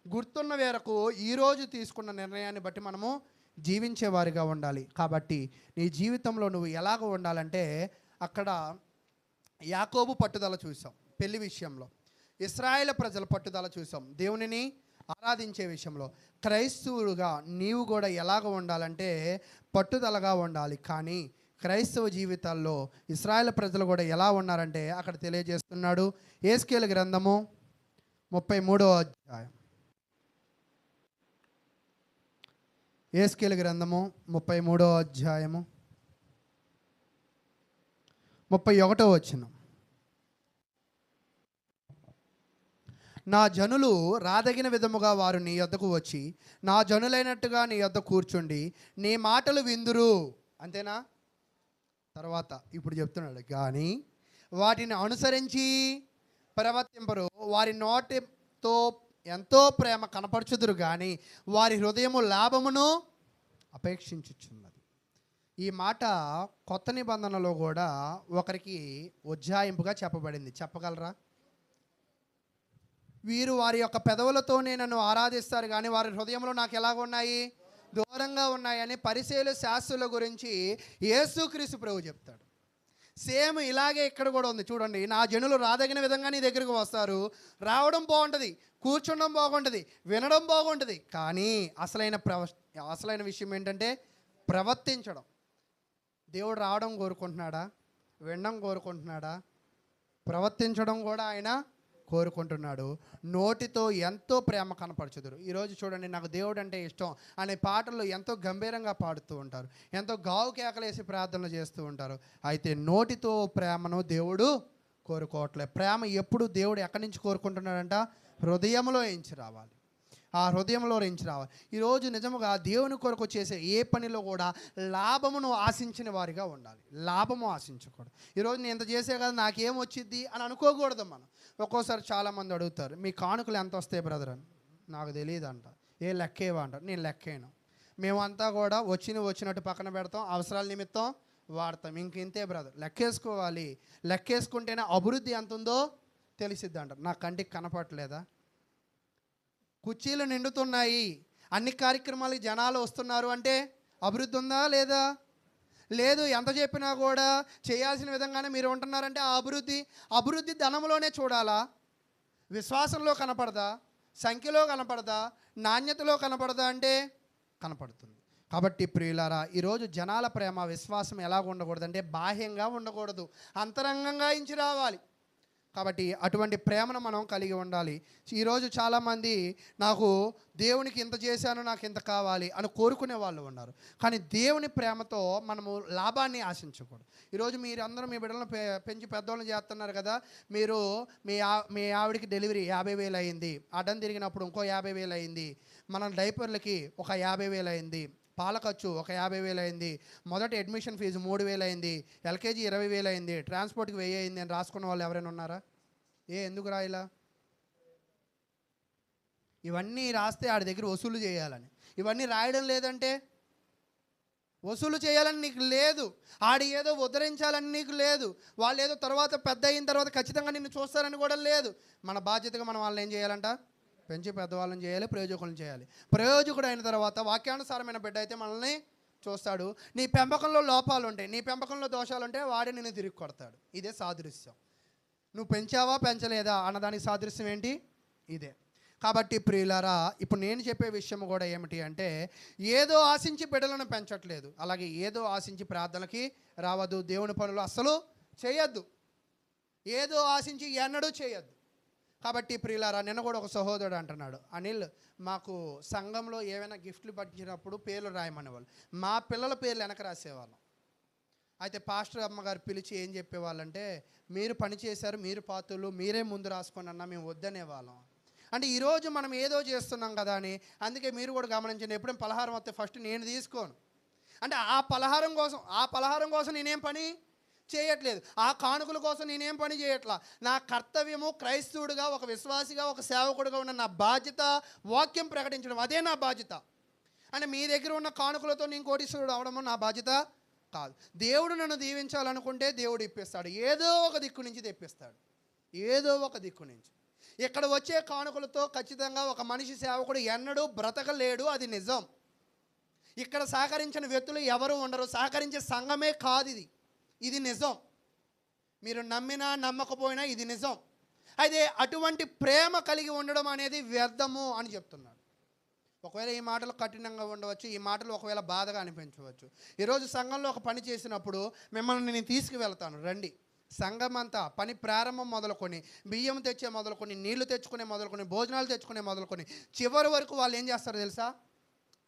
గుర్తున్న వేరకు ఈరోజు తీసుకున్న నిర్ణయాన్ని బట్టి మనము జీవించేవారిగా ఉండాలి. కాబట్టి నీ జీవితంలో నువ్వు ఎలాగ ఉండాలంటే, అక్కడ యాకోబు పట్టుదల చూసాం పెళ్లి విషయంలో, ఇశ్రాయేలు ప్రజల పట్టుదల చూసాం దేవునిని ఆరాధించే విషయంలో. క్రైస్తవులుగా నీవు కూడా ఎలాగ ఉండాలంటే పట్టుదలగా ఉండాలి. కానీ క్రైస్తవ జీవితాల్లో ఇశ్రాయేలు ప్రజలు కూడా ఎలా ఉన్నారంటే అక్కడ తెలియజేస్తున్నాడు. యేస్కేలు గ్రంథము 33వ అధ్యాయం. యేస్కేలు గ్రంథము 33వ అధ్యాయము 31వ వచనం. నా జనులు రాదగిన విధముగా వారు నీ యొద్దకు వచ్చి నా జనులైనట్టుగా నీ యొద్ద కూర్చుండి నీ మాటలు విందురు. అంతేనా? తర్వాత ఇప్పుడు చెప్తున్నాడు, కానీ వాటిని అనుసరించి ప్రవర్తింపరు. వారి నోటితో ఎంతో ప్రేమ కనపరచుదురు, కానీ వారి హృదయము లాభమును అపేక్షించుచున్నది. ఈ మాట కొత్త నిబంధనలో కూడా ఒకరికి ఉజ్జాయింపుగా చెప్పబడింది. చెప్పగలరా? వీరు వారి యొక్క పెదవులతోనే నన్ను ఆరాధిస్తారు, కానీ వారి హృదయంలో నాకు ఎలాగ ఉన్నాయి, దూరంగా ఉన్నాయని పరిసయ్యుల శాస్త్రుల గురించి యేసుక్రీస్తు ప్రభు చెప్తాడు. సేమ్ ఇలాగే ఇక్కడ కూడా ఉంది చూడండి. నా జనులు రాదగిన విధంగా నీ దగ్గరకు వస్తారు. రావడం బాగుంటుంది, కూర్చుండడం బాగుంటుంది, వినడం బాగుంటుంది, కానీ అసలైన విషయం ఏంటంటే ప్రవర్తించడం. దేవుడు రావడం కోరుకుంటున్నాడా? వినడం కోరుకుంటున్నాడా? ప్రవర్తించడం కూడా ఆయన కోరుకుంటున్నాడు. నోటితో ఎంతో ప్రేమ కనపరచుదురు. ఈరోజు చూడండి, నాకు దేవుడు అంటే ఇష్టం అనే పాటలు ఎంతో గంభీరంగా పాడుతూ ఉంటారు, ఎంతో గావు కేకలేసి ప్రార్థనలు చేస్తూ ఉంటారు. అయితే నోటితో ప్రేమను దేవుడు కోరుకోవట్లేదు. ప్రేమ ఎప్పుడు దేవుడు ఎక్కడి నుంచి కోరుకుంటున్నాడంట? హృదయంలో ఎంచి రావాలి. ఆ హృదయంలో నుంచి రావాలి. ఈరోజు నిజముగా దేవుని కొరకు చేసే ఏ పనిలో కూడా లాభమును ఆశించిన వారిగా ఉండాలి. లాభము ఆశించకూడదు. ఈరోజు నేను ఎంత చేసే కదా నాకేం వచ్చింది అని అనుకోకూడదు. మనం ఒక్కోసారి చాలామంది అడుగుతారు, మీ కానుకలు ఎంత వస్తాయి బ్రదర్ అని. నాకు తెలియదు అంట. ఏ లెక్కేవా అంటారు. నేను లెక్కేను. మేమంతా కూడా వచ్చినట్టు పక్కన పెడతాం, అవసరాల నిమిత్తం వాడతాం. ఇంతే బ్రదర్. లెక్కేసుకోవాలి. లెక్కేసుకుంటేనే అభివృద్ధి ఎంత ఉందో తెలిసిద్ది అంటారు. నా కంటికి కనపడలేదా? కుర్చీలు నిండుతున్నాయి, అన్ని కార్యక్రమాలకి జనాలు వస్తున్నారు అంటే అభివృద్ధి ఉందా లేదా? లేదు. ఎంత చెప్పినా కూడా చేయాల్సిన విధంగానే మీరు ఉంటున్నారంటే ఆ అభివృద్ధి ధనంలోనే చూడాలా? విశ్వాసంలో కనపడదా? సంఖ్యలో కనపడదా? నాణ్యతలో కనపడదా? అంటే కనపడుతుంది. కాబట్టి ప్రియులారా, ఈరోజు జనాల ప్రేమ విశ్వాసం ఎలాగ ఉండకూడదు అంటే బాహ్యంగా ఉండకూడదు, అంతరంగంగా ఇంచి రావాలి. కాబట్టి అటువంటి ప్రేమను మనం కలిగి ఉండాలి. ఈరోజు చాలామంది నాకు దేవునికి ఇంత చేశాను, నాకు ఇంత కావాలి అని కోరుకునే వాళ్ళు ఉన్నారు. కానీ దేవుని ప్రేమతో మనము లాభాన్ని ఆశించకూడదు. ఈరోజు మీరందరూ మీ బిడ్డలను పెంచి పెద్దవాళ్ళని చేస్తున్నారు కదా. మీరు మీ ఆవిడికి డెలివరీ 50,000 అయింది, అడ్డం తిరిగినప్పుడు ఇంకో 50,000 అయింది, మన డైపర్లకి ఒక 50,000 అయింది, పాల ఖర్చు ఒక 50,000 అయింది, మొదటి అడ్మిషన్ ఫీజు 3,000 అయింది, ఎల్కేజీ 20,000 అయింది, ట్రాన్స్పోర్ట్కి 1000 అయింది అని రాసుకున్న వాళ్ళు ఎవరైనా ఉన్నారా? ఎందుకు రాయిలా? ఇవన్నీ రాస్తే ఆడి దగ్గర వసూలు చేయాలని. ఇవన్నీ రాయడం లేదంటే వసూలు చేయాలని నీకు లేదు, ఆడి ఏదో ఉద్ధరించాలని నీకు లేదు, వాళ్ళు ఏదో తర్వాత పెద్ద అయిన తర్వాత ఖచ్చితంగా నిన్ను చూస్తారని కూడా లేదు. మన బాధ్యతగా మనం వాళ్ళని ఏం చేయాలంట? పెంచి పెద్దవాళ్ళని చేయాలి, ప్రయోజకులను చేయాలి. ప్రయోజకుడు అయిన తర్వాత వాక్యానుసారమైన బిడ్డ అయితే మనల్ని చూస్తాడు. నీ పెంపకంలో లోపాలు ఉంటాయి, నీ పెంపకంలో దోషాలు ఉంటే వాడే నిన్ను తిరిగి కొడతాడు. ఇదే సాదృశ్యం. నువ్వు పెంచావా పెంచలేదా అన్నదానికి సాదృశ్యం ఏంటి? ఇదే. కాబట్టి ప్రియులారా, ఇప్పుడు నేను చెప్పే విషయం కూడా ఏమిటి అంటే, ఏదో ఆశించి బిడ్డలను పెంచట్లేదు, అలాగే ఏదో ఆశించి ప్రార్థనకి రావద్దు, దేవుని పనులు అస్సలు చేయొద్దు, ఏదో ఆశించి ఎన్నడూ చేయొద్దు. కాబట్టి ప్రియులారా, నిన్న కూడా ఒక సహోదరుడు అంటున్నాడు, అనిల్ మాకు సంఘంలో ఏమైనా గిఫ్ట్లు పట్టించినప్పుడు పేర్లు రాయమనేవాళ్ళు, మా పిల్లల పేర్లు వెనక రాసేవాళ్ళం. అయితే పాస్టర్ అమ్మగారు పిలిచి ఏం చెప్పేవాళ్ళంటే, మీరు పని చేశారు, మీరు పాత్రలు మీరే ముందు రాసుకోండి అన్నా, మేము వద్దనేవాళ్ళం. అంటే ఈరోజు మనం ఏదో చేస్తున్నాం కదా అని. అందుకే మీరు కూడా గమనించండి, ఎప్పుడైనా పలహారం వస్తే ఫస్ట్ నేను తీసుకోను, అంటే ఆ పలహారం కోసం నేనేం పని చేయట్లేదు, ఆ కానుకల కోసం నేనేం పని చేయట్లా. నా కర్తవ్యము క్రైస్తవుడిగా, ఒక విశ్వాసిగా, ఒక సేవకుడిగా ఉన్న నా బాధ్యత వాక్యం ప్రకటించడం, అదే నా బాధ్యత. అంటే మీ దగ్గర ఉన్న కానుకలతో నేను కోటీశ్వరుడు అవడము నా బాధ్యత కాదు. దేవుడు నన్ను దీవించాలనుకుంటే దేవుడు ఇప్పిస్తాడు, ఏదో ఒక దిక్కు నుంచి తెప్పిస్తాడు, ఏదో ఒక దిక్కు నుంచి. ఇక్కడ వచ్చే కానుకలతో ఖచ్చితంగా ఒక మనిషి సేవకుడు ఎన్నడూ బ్రతకలేడు, అది నిజం. ఇక్కడ సహకరించిన వ్యక్తులు ఎవరు ఉండరు, సహకరించే సంఘమే కాదు ఇది, ఇది నిజం. మీరు నమ్మినా నమ్మకపోయినా ఇది నిజం. అయితే అటువంటి ప్రేమ కలిగి ఉండడం అనేది వ్యర్థము అని చెప్తున్నాడు. ఒకవేళ ఈ మాటలు కఠినంగా ఉండవచ్చు, ఈ మాటలు ఒకవేళ బాధగా అనిపించవచ్చు. ఈరోజు సంఘంలో ఒక పని చేసినప్పుడు మిమ్మల్ని నేను తీసుకువెళ్తాను, రండి. సంఘం అంతా పని ప్రారంభం మొదలుకొని, బియ్యం తెచ్చే మొదలుకొని, నీళ్లు తెచ్చుకునే మొదలుకొని, భోజనాలు తెచ్చుకునే మొదలుకొని, చివరి వరకు వాళ్ళు ఏం చేస్తారో తెలుసా?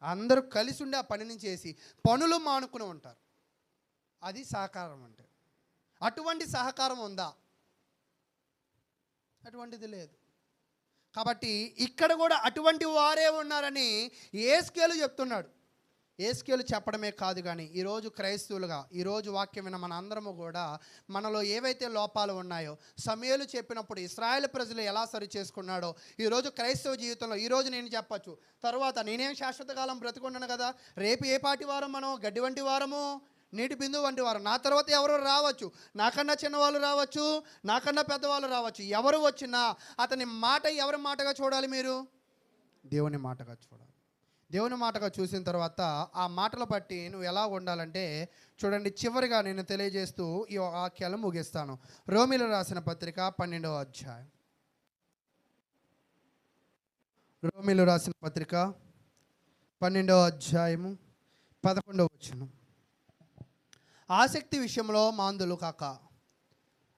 అందరూ కలిసి ఉండి ఆ పనిని చేసి పనులు మానుకుని ఉంటారు. అది సహకారం అంటే. అటువంటి సహకారం ఉందా? అటువంటిది లేదు. కాబట్టి ఇక్కడ కూడా అటువంటి వారే ఉన్నారని యేస్కేలు చెప్తున్నాడు. యేస్కేలు చెప్పడమే కాదు, కానీ ఈరోజు క్రైస్తవులుగా, ఈరోజు వాక్యం విన్న మన అందరము కూడా మనలో ఏవైతే లోపాలు ఉన్నాయో, సమూయేలు చెప్పినప్పుడు ఇశ్రాయేలు ప్రజలు ఎలా సరి చేసుకున్నాడో ఈరోజు క్రైస్తవ జీవితంలో ఈరోజు నేను చెప్పచ్చు. తర్వాత నేనేం శాశ్వత కాలం బ్రతుకున్నాను కదా, రేపు ఏ పాటి వారం మనం? గడ్డి వంటి వారము, నీటి బిందువు వంటి వారు. నా తర్వాత ఎవరు రావచ్చు, నాకన్నా చిన్నవాళ్ళు రావచ్చు, నాకన్నా పెద్దవాళ్ళు రావచ్చు. ఎవరు వచ్చినా అతని మాట ఎవరి మాటగా చూడాలి? మీరు దేవుని మాటగా చూడాలి. దేవుని మాటగా చూసిన తర్వాత ఆ మాటలు బట్టి నువ్వు ఎలా ఉండాలంటే చూడండి, చివరిగా నేను తెలియజేస్తూ ఈ వాక్యాలు ముగిస్తాను. రోమీలు రాసిన పత్రిక 12వ అధ్యాయం. రోమీలు రాసిన పత్రిక 12వ అధ్యాయము 11వ వచనం. ఆసక్తి విషయంలో మాందులు కాక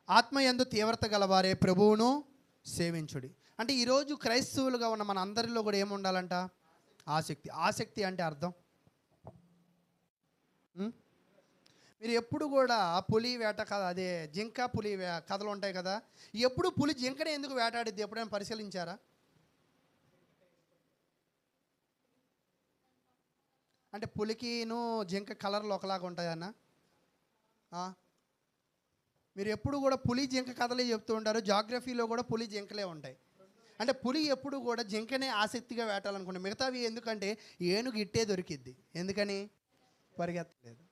ఆత్మయందు తీవ్రత గలవారే ప్రభువును సేవించుడి. అంటే ఈరోజు క్రైస్తవులుగా ఉన్న మన అందరిలో కూడా ఏముండాలంట? ఆసక్తి. ఆసక్తి అంటే అర్థం, మీరు ఎప్పుడు కూడా పులి వేట కథ, అదే జింక పులి కథలు ఉంటాయి కదా, ఎప్పుడు పులి జింకనే ఎందుకు వేటాడిద్ది ఎప్పుడైనా పరిశీలించారా? అంటే పులికిను జింక కలర్లు ఒకలాగా ఉంటాయన్నా? మీరు ఎప్పుడు కూడా పులి జింక కథలే చెప్తూ ఉంటారు, జాగ్రఫీలో కూడా పులి జింకలే ఉంటాయి. అంటే పులి ఎప్పుడు కూడా జింకనే ఆసక్తిగా వేటాలనుకుంటే, మిగతావి ఎందుకంటే ఏనుగు ఇట్టే దొరికిద్ది, ఎందుకని? పరిగెత్తలేదు.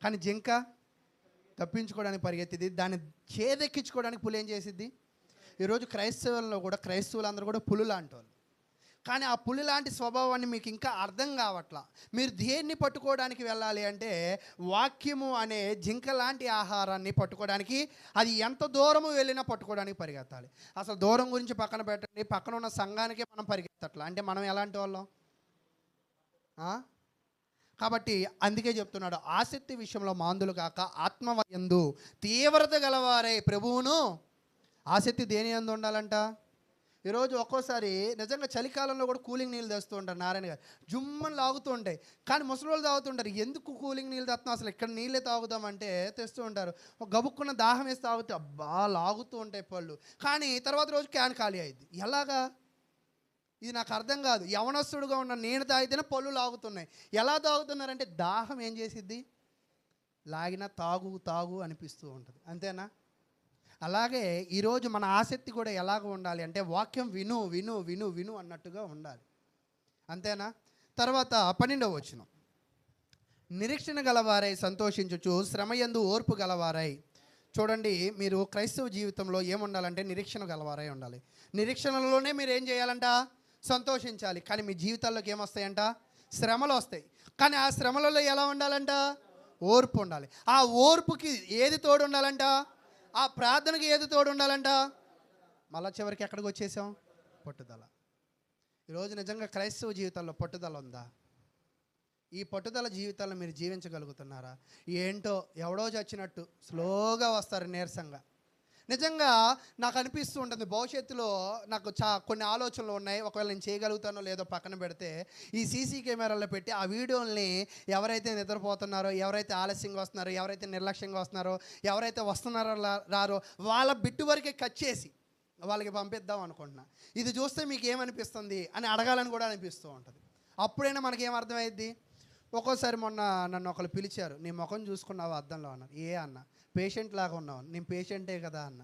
కానీ జింక తప్పించుకోవడానికి పరిగెత్తిద్ది, దాన్ని చేదెక్కించుకోవడానికి పులి ఏం చేసిద్ది? ఈరోజు క్రైస్తవుల్లో కూడా క్రైస్తవులందరూ కూడా పులు లాంటి వాళ్ళు, కానీ ఆ పులి లాంటి స్వభావాన్ని మీకు ఇంకా అర్థం కావట్లా. మీరు దేన్ని పట్టుకోవడానికి వెళ్ళాలి అంటే వాక్యము అనే జింక లాంటి ఆహారాన్ని పట్టుకోవడానికి, అది ఎంత దూరము వెళ్ళినా పట్టుకోవడానికి పరిగెత్తాలి. అసలు దూరం గురించి పక్కన పెట్టండి, పక్కన ఉన్న సంఘానికే మనం పరిగెత్తట్లా అంటే మనం ఎలాంటి వాళ్ళం? కాబట్టి అందుకే చెప్తున్నాడు, ఆసక్తి విషయంలో మాందులు కాక ఆత్మయందు తీవ్రత గలవారై ప్రభువును. ఆసక్తి దేని యందు ఉండాలంట? ఈరోజు ఒక్కోసారి నిజంగా చలికాలంలో కూడా కూలింగ్ నీళ్ళు తెస్తూ ఉంటారు నారాయణ గారు, జుమ్మని లాగుతూ ఉంటాయి. కానీ ముసలోళ్ళు తాగుతుంటారు. ఎందుకు కూలింగ్ నీళ్ళు తెస్తున్నాం, అసలు ఇక్కడ నీళ్ళే తాగుదామంటే తెస్తూ ఉంటారు. గబుక్కున్న దాహం వేసి తాగుతూ అబ్బా లాగుతూ ఉంటాయి పళ్ళు. కానీ తర్వాత రోజు క్యాన్ ఖాళీ అయింది. ఎలాగా? ఇది నాకు అర్థం కాదు. యవనస్తుడుగా ఉన్న నేను తాగితేనే పళ్ళు లాగుతున్నాయి. ఎలా తాగుతున్నారంటే దాహం ఏం చేసిద్ది? లాగినా తాగు తాగు అనిపిస్తూ ఉంటుంది, అంతేనా? అలాగే ఈరోజు మన ఆసక్తి కూడా ఎలాగ ఉండాలి అంటే వాక్యం విను విను విను విను అన్నట్టుగా ఉండాలి, అంతేనా? తర్వాత 12వ వచనం. నిరీక్షణ గలవారై సంతోషించుచు శ్రమయందు ఓర్పు గలవారై. చూడండి, మీరు క్రైస్తవ జీవితంలో ఏముండాలంటే నిరీక్షణ గలవారై ఉండాలి. నిరీక్షణలోనే మీరు ఏం చేయాలంట? సంతోషించాలి. కానీ మీ జీవితాల్లోకి ఏమొస్తాయంట? శ్రమలు వస్తాయి. కానీ ఆ శ్రమలలో ఎలా ఉండాలంట? ఓర్పు ఉండాలి. ఆ ఓర్పుకి ఏది తోడు ఉండాలంట? ఆ ప్రార్థనకి ఏది తోడు ఉండాలంట? మళ్ళా చివరికి ఎక్కడికి వచ్చేసాం? పట్టుదల. ఈరోజు నిజంగా క్రైస్తవ జీవితాల్లో పట్టుదల ఉందా? ఈ పట్టుదల జీవితాల్లో మీరు జీవించగలుగుతున్నారా? ఏంటో ఎవడో చచ్చినట్టు స్లోగా వస్తారు, నీరసంగా. నిజంగా నాకు అనిపిస్తూ ఉంటుంది, భవిష్యత్తులో నాకు కొన్ని ఆలోచనలు ఉన్నాయి. ఒకవేళ నేను చేయగలుగుతానో లేదో పక్కన పెడితే, ఈ సీసీ కెమెరాల్లో పెట్టి ఆ వీడియోల్ని ఎవరైతే నిద్రపోతున్నారో, ఎవరైతే ఆలస్యంగా వస్తున్నారో, ఎవరైతే నిర్లక్ష్యంగా వస్తున్నారో, ఎవరైతే వస్తున్నారో రారో వాళ్ళ బిట్టు వరకే కట్ చేసి వాళ్ళకి పంపిద్దాం అనుకుంటున్నా. ఇది చూస్తే మీకు ఏమనిపిస్తుంది అని అడగాలని కూడా అనిపిస్తూ ఉంటుంది. అప్పుడైనా మనకేం అర్థమైద్ది? ఒక్కోసారి మొన్న నన్ను ఒకళ్ళు పిలిచారు, నీ ముఖం చూసుకున్నావు అద్దంలో అన్నారు. ఏ అన్న, పేషెంట్ లాగా ఉన్నావు. నేను పేషెంటే కదా అన్న.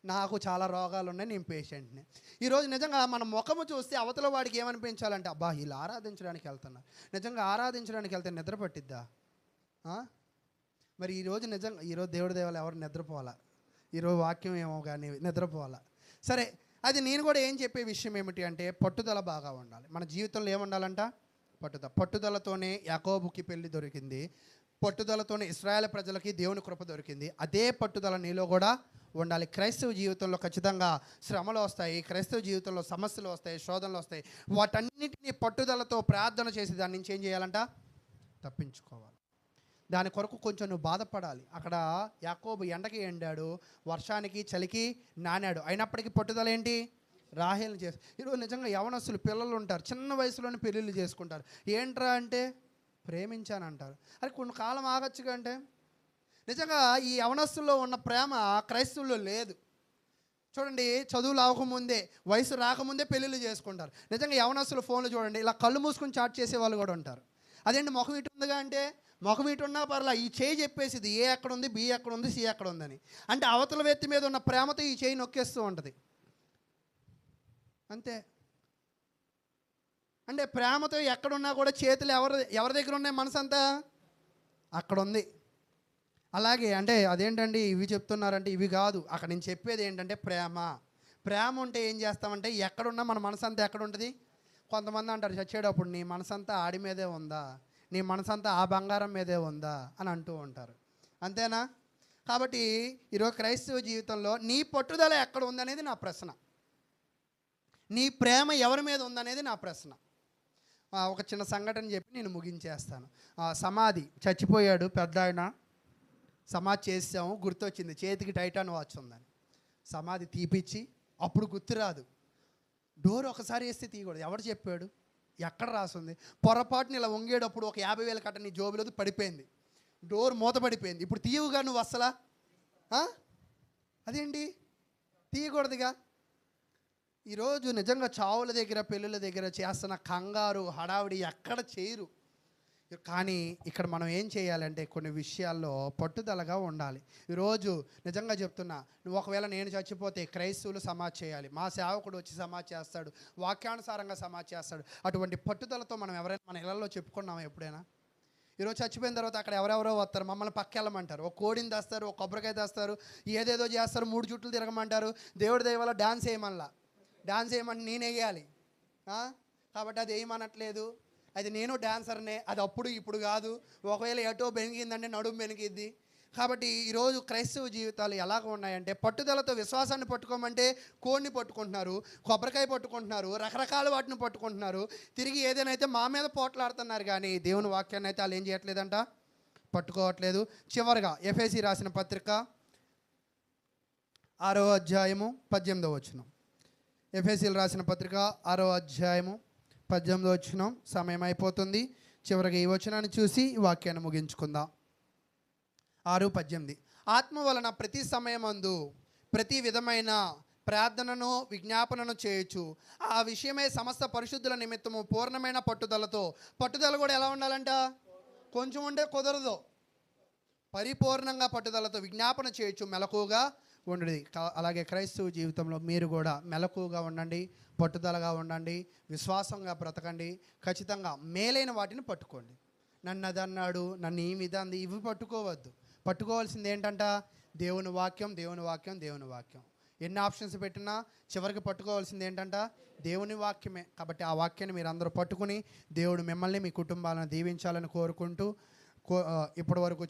నాకు చాలా రోగాలు ఉన్నాయి, నేను పేషెంట్ని. ఈరోజు నిజంగా మన ముఖము చూస్తే అవతల వాడికి ఏమనిపించాలంటే, అబ్బా వీళ్ళు ఆరాధించడానికి వెళ్తున్నారు. నిజంగా ఆరాధించడానికి వెళ్తే నిద్ర పట్టిద్దా? మరి ఈరోజు నిజంగా ఈరోజు దేవుడి దేవాలు ఎవరు నిద్రపోవాలా? ఈరోజు వాక్యం ఏమో కానీ నిద్రపోవాలా? సరే, అది నేను కూడా ఏం చెప్పే విషయం ఏమిటి అంటే, పట్టుదల బాగా ఉండాలి. మన జీవితంలో ఏముండాలంట? పట్టుదలతోనే యాకోబుకి పెళ్లి దొరికింది, పట్టుదలతోనే ఇశ్రాయేలు ప్రజలకి దేవుని కృప దొరికింది. అదే పట్టుదల నీలో కూడా ఉండాలి. క్రైస్తవ జీవితంలో ఖచ్చితంగా శ్రమలు వస్తాయి, క్రైస్తవ జీవితంలో సమస్యలు వస్తాయి, శోధనలు వస్తాయి. వాటన్నిటినీ పట్టుదలతో ప్రార్థన చేసి దాని నుంచి ఏం చేయాలంట? తప్పించుకోవాలి. దాని కొరకు కొంచెం నువ్వు బాధపడాలి. అక్కడ యాకోబు ఎండకి ఎండాడు, వర్షానికి చలికి నానాడు, అయినప్పటికీ పట్టుదల ఏంటి? రాహేల్ని చేసి. ఈరోజు నిజంగా యవనస్తులు పిల్లలు ఉంటారు, చిన్న వయసులోనే పెళ్ళిళ్ళు చేసుకుంటారు. ఏంట్రా అంటే ప్రేమించానంటారు. అది కొన్ని కాలం ఆగచ్చుగా అంటే. నిజంగా ఈ యవనస్తుల్లో ఉన్న ప్రేమ క్రైస్తవుల్లో లేదు. చూడండి, చదువులు అవ్వకముందే, వయసు రాకముందే పెళ్ళిళ్ళు చేసుకుంటారు. నిజంగా యవనస్తులు ఫోన్లు చూడండి, ఇలా కళ్ళు మూసుకొని చాట్ చేసే వాళ్ళు కూడా ఉంటారు. అదేంటి ముఖం ఇటు ఉందిగా అంటే, ముఖం ఇటు ఉన్నా పర్లా, ఈ చేయి చెప్పేసిది ఏ ఎక్కడ ఉంది, బి ఎక్కడ ఉంది, సి ఎక్కడ ఉందని. అంటే అవతల వ్యక్తి మీద ఉన్న ప్రేమతో ఈ చేయి నొక్కేస్తూ ఉంటుంది అంతే. అంటే ప్రేమతో ఎక్కడున్నా కూడా చేతులు ఎవరి దగ్గర ఉన్నాయి, మనసు అంతా అక్కడ ఉంది. అలాగే అంటే అదేంటండి ఇవి చెప్తున్నారంటే, ఇవి కాదు. అక్కడ నేను చెప్పేది ఏంటంటే ప్రేమ ఉంటే ఏం చేస్తామంటే, ఎక్కడున్నా మన మనసు అంతా ఎక్కడ ఉంటుంది? కొంతమంది అంటారు చచ్చేటప్పుడు, నీ మనసంతా ఆడి మీదే ఉందా, నీ మనసంతా ఆ బంగారం మీదే ఉందా అని అంటూ ఉంటారు. అంతేనా? కాబట్టి ఈరోజు క్రైస్తవ జీవితంలో నీ పట్టుదల ఎక్కడ ఉందనేది నా ప్రశ్న. నీ ప్రేమ ఎవరి మీద ఉందనేది నా ప్రశ్న. ఒక చిన్న సంఘటన చెప్పి నేను ముగించేస్తాను. సమాధి, చచ్చిపోయాడు పెద్ద ఆయన, సమాధి చేసాము, గుర్తొచ్చింది చేతికి టైటాన్ వాచ్ ఉందని. సమాధి తీపిచ్చి అప్పుడు గుర్తురాదు, డోర్ ఒకసారి వేస్తే తీయకూడదు. ఎవరు చెప్పాడు? ఎక్కడ రాసుంది? పొరపాటుని ఇలా వంగేటప్పుడు ఒక 50,000 కట్ట నీ జోబులో పడిపోయింది, డోర్ మూత పడిపోయింది. ఇప్పుడు తీయవుగా నువ్వు అసలా? అదేంటి తీయకూడదుగా? ఈరోజు నిజంగా చావుల దగ్గర, పెళ్ళిళ్ళ దగ్గర చేస్తున్న కంగారు, హడావిడి ఎక్కడ చేయరు. కానీ ఇక్కడ మనం ఏం చేయాలంటే కొన్ని విషయాల్లో పట్టుదలగా ఉండాలి. ఈరోజు నిజంగా చెప్తున్నా, నువ్వు ఒకవేళ నేను చచ్చిపోతే క్రైస్తవులు సమాధి చేయాలి, మా సేవకుడు వచ్చి సమాధి చేస్తాడు, వాక్యానుసారంగా సమాధి చేస్తాడు. అటువంటి పట్టుదలతో మనం ఎవరైనా మన ఇళ్లలో చెప్పుకున్నామా ఎప్పుడైనా? ఈరోజు చచ్చిపోయిన తర్వాత అక్కడ ఎవరెవరో వస్తారు, మమ్మల్ని పక్కెళ్ళమంటారు, ఒక కోడిని తెస్తారు, ఒక కొబ్బరికాయ తెస్తారు, ఏదేదో చేస్తారు, 3 చుట్లు తిరగమంటారు, దేవుడి దయ వల్ల డాన్స్ వేయమంటే నేను వేయాలి. కాబట్టి అది వేయమనట్లేదు. అది నేను డాన్సర్నే, అది అప్పుడు ఇప్పుడు కాదు. ఒకవేళ ఎటో బెనిగిందంటే నడుము బెనిగిద్ది. కాబట్టి ఈరోజు క్రైస్తవ జీవితాలు ఎలాగ ఉన్నాయంటే, పట్టుదలతో విశ్వాసాన్ని పట్టుకోమంటే కోడిని పట్టుకుంటున్నారు, కొబ్బరికాయ పట్టుకుంటున్నారు, రకరకాల వాటిని పట్టుకుంటున్నారు. తిరిగి ఏదైనా అయితే మా మీద పోట్లాడుతున్నారు, కానీ దేవుని వాక్యాన్ని అయితే వాళ్ళు ఏం చేయట్లేదంట, పట్టుకోవట్లేదు. చివరిగా ఎఫెసీ రాసిన పత్రిక 6వ అధ్యాయము 18వ వచనం. ఎఫెసీలు రాసిన పత్రిక 6వ అధ్యాయము 18వ వచనం. సమయం అయిపోతుంది. చివరిగా ఈ వచనాన్ని చూసి ఈ వాక్యాన్ని ముగించుకుందాం. 6:18. ఆత్మ వలన ప్రతి సమయమందు ప్రతి విధమైన ప్రార్థనను విజ్ఞాపనను చేయొచ్చు, ఆ విషయమే సమస్త పరిశుద్ధుల నిమిత్తము పూర్ణమైన పట్టుదలతో. పట్టుదల కూడా ఎలా ఉండాలంట? కొంచెం ఉంటే కుదరదు. పరిపూర్ణంగా పట్టుదలతో విజ్ఞాపన చేయొచ్చు, మెలకుగా ఉండండి. అలాగే క్రైస్తవ జీవితంలో మీరు కూడా మెలకుగా ఉండండి, పట్టుదలగా ఉండండి, విశ్వాసంగా బ్రతకండి. ఖచ్చితంగా మేలైన వాటిని పట్టుకోండి. నన్ను అది అన్నాడు, నన్ను ఈ విధంగా ఇవి పట్టుకోవద్దు. పట్టుకోవాల్సింది ఏంటంట? దేవుని వాక్యం, దేవుని వాక్యం, దేవుని వాక్యం. ఎన్ని ఆప్షన్స్ పెట్టినా చివరికి పట్టుకోవాల్సింది ఏంటంట? దేవుని వాక్యమే. కాబట్టి ఆ వాక్యాన్ని మీరు అందరూ పట్టుకుని దేవుడు మిమ్మల్ని, మీ కుటుంబాలను దీవించాలని కోరుకుంటూ ఇప్పటి వరకు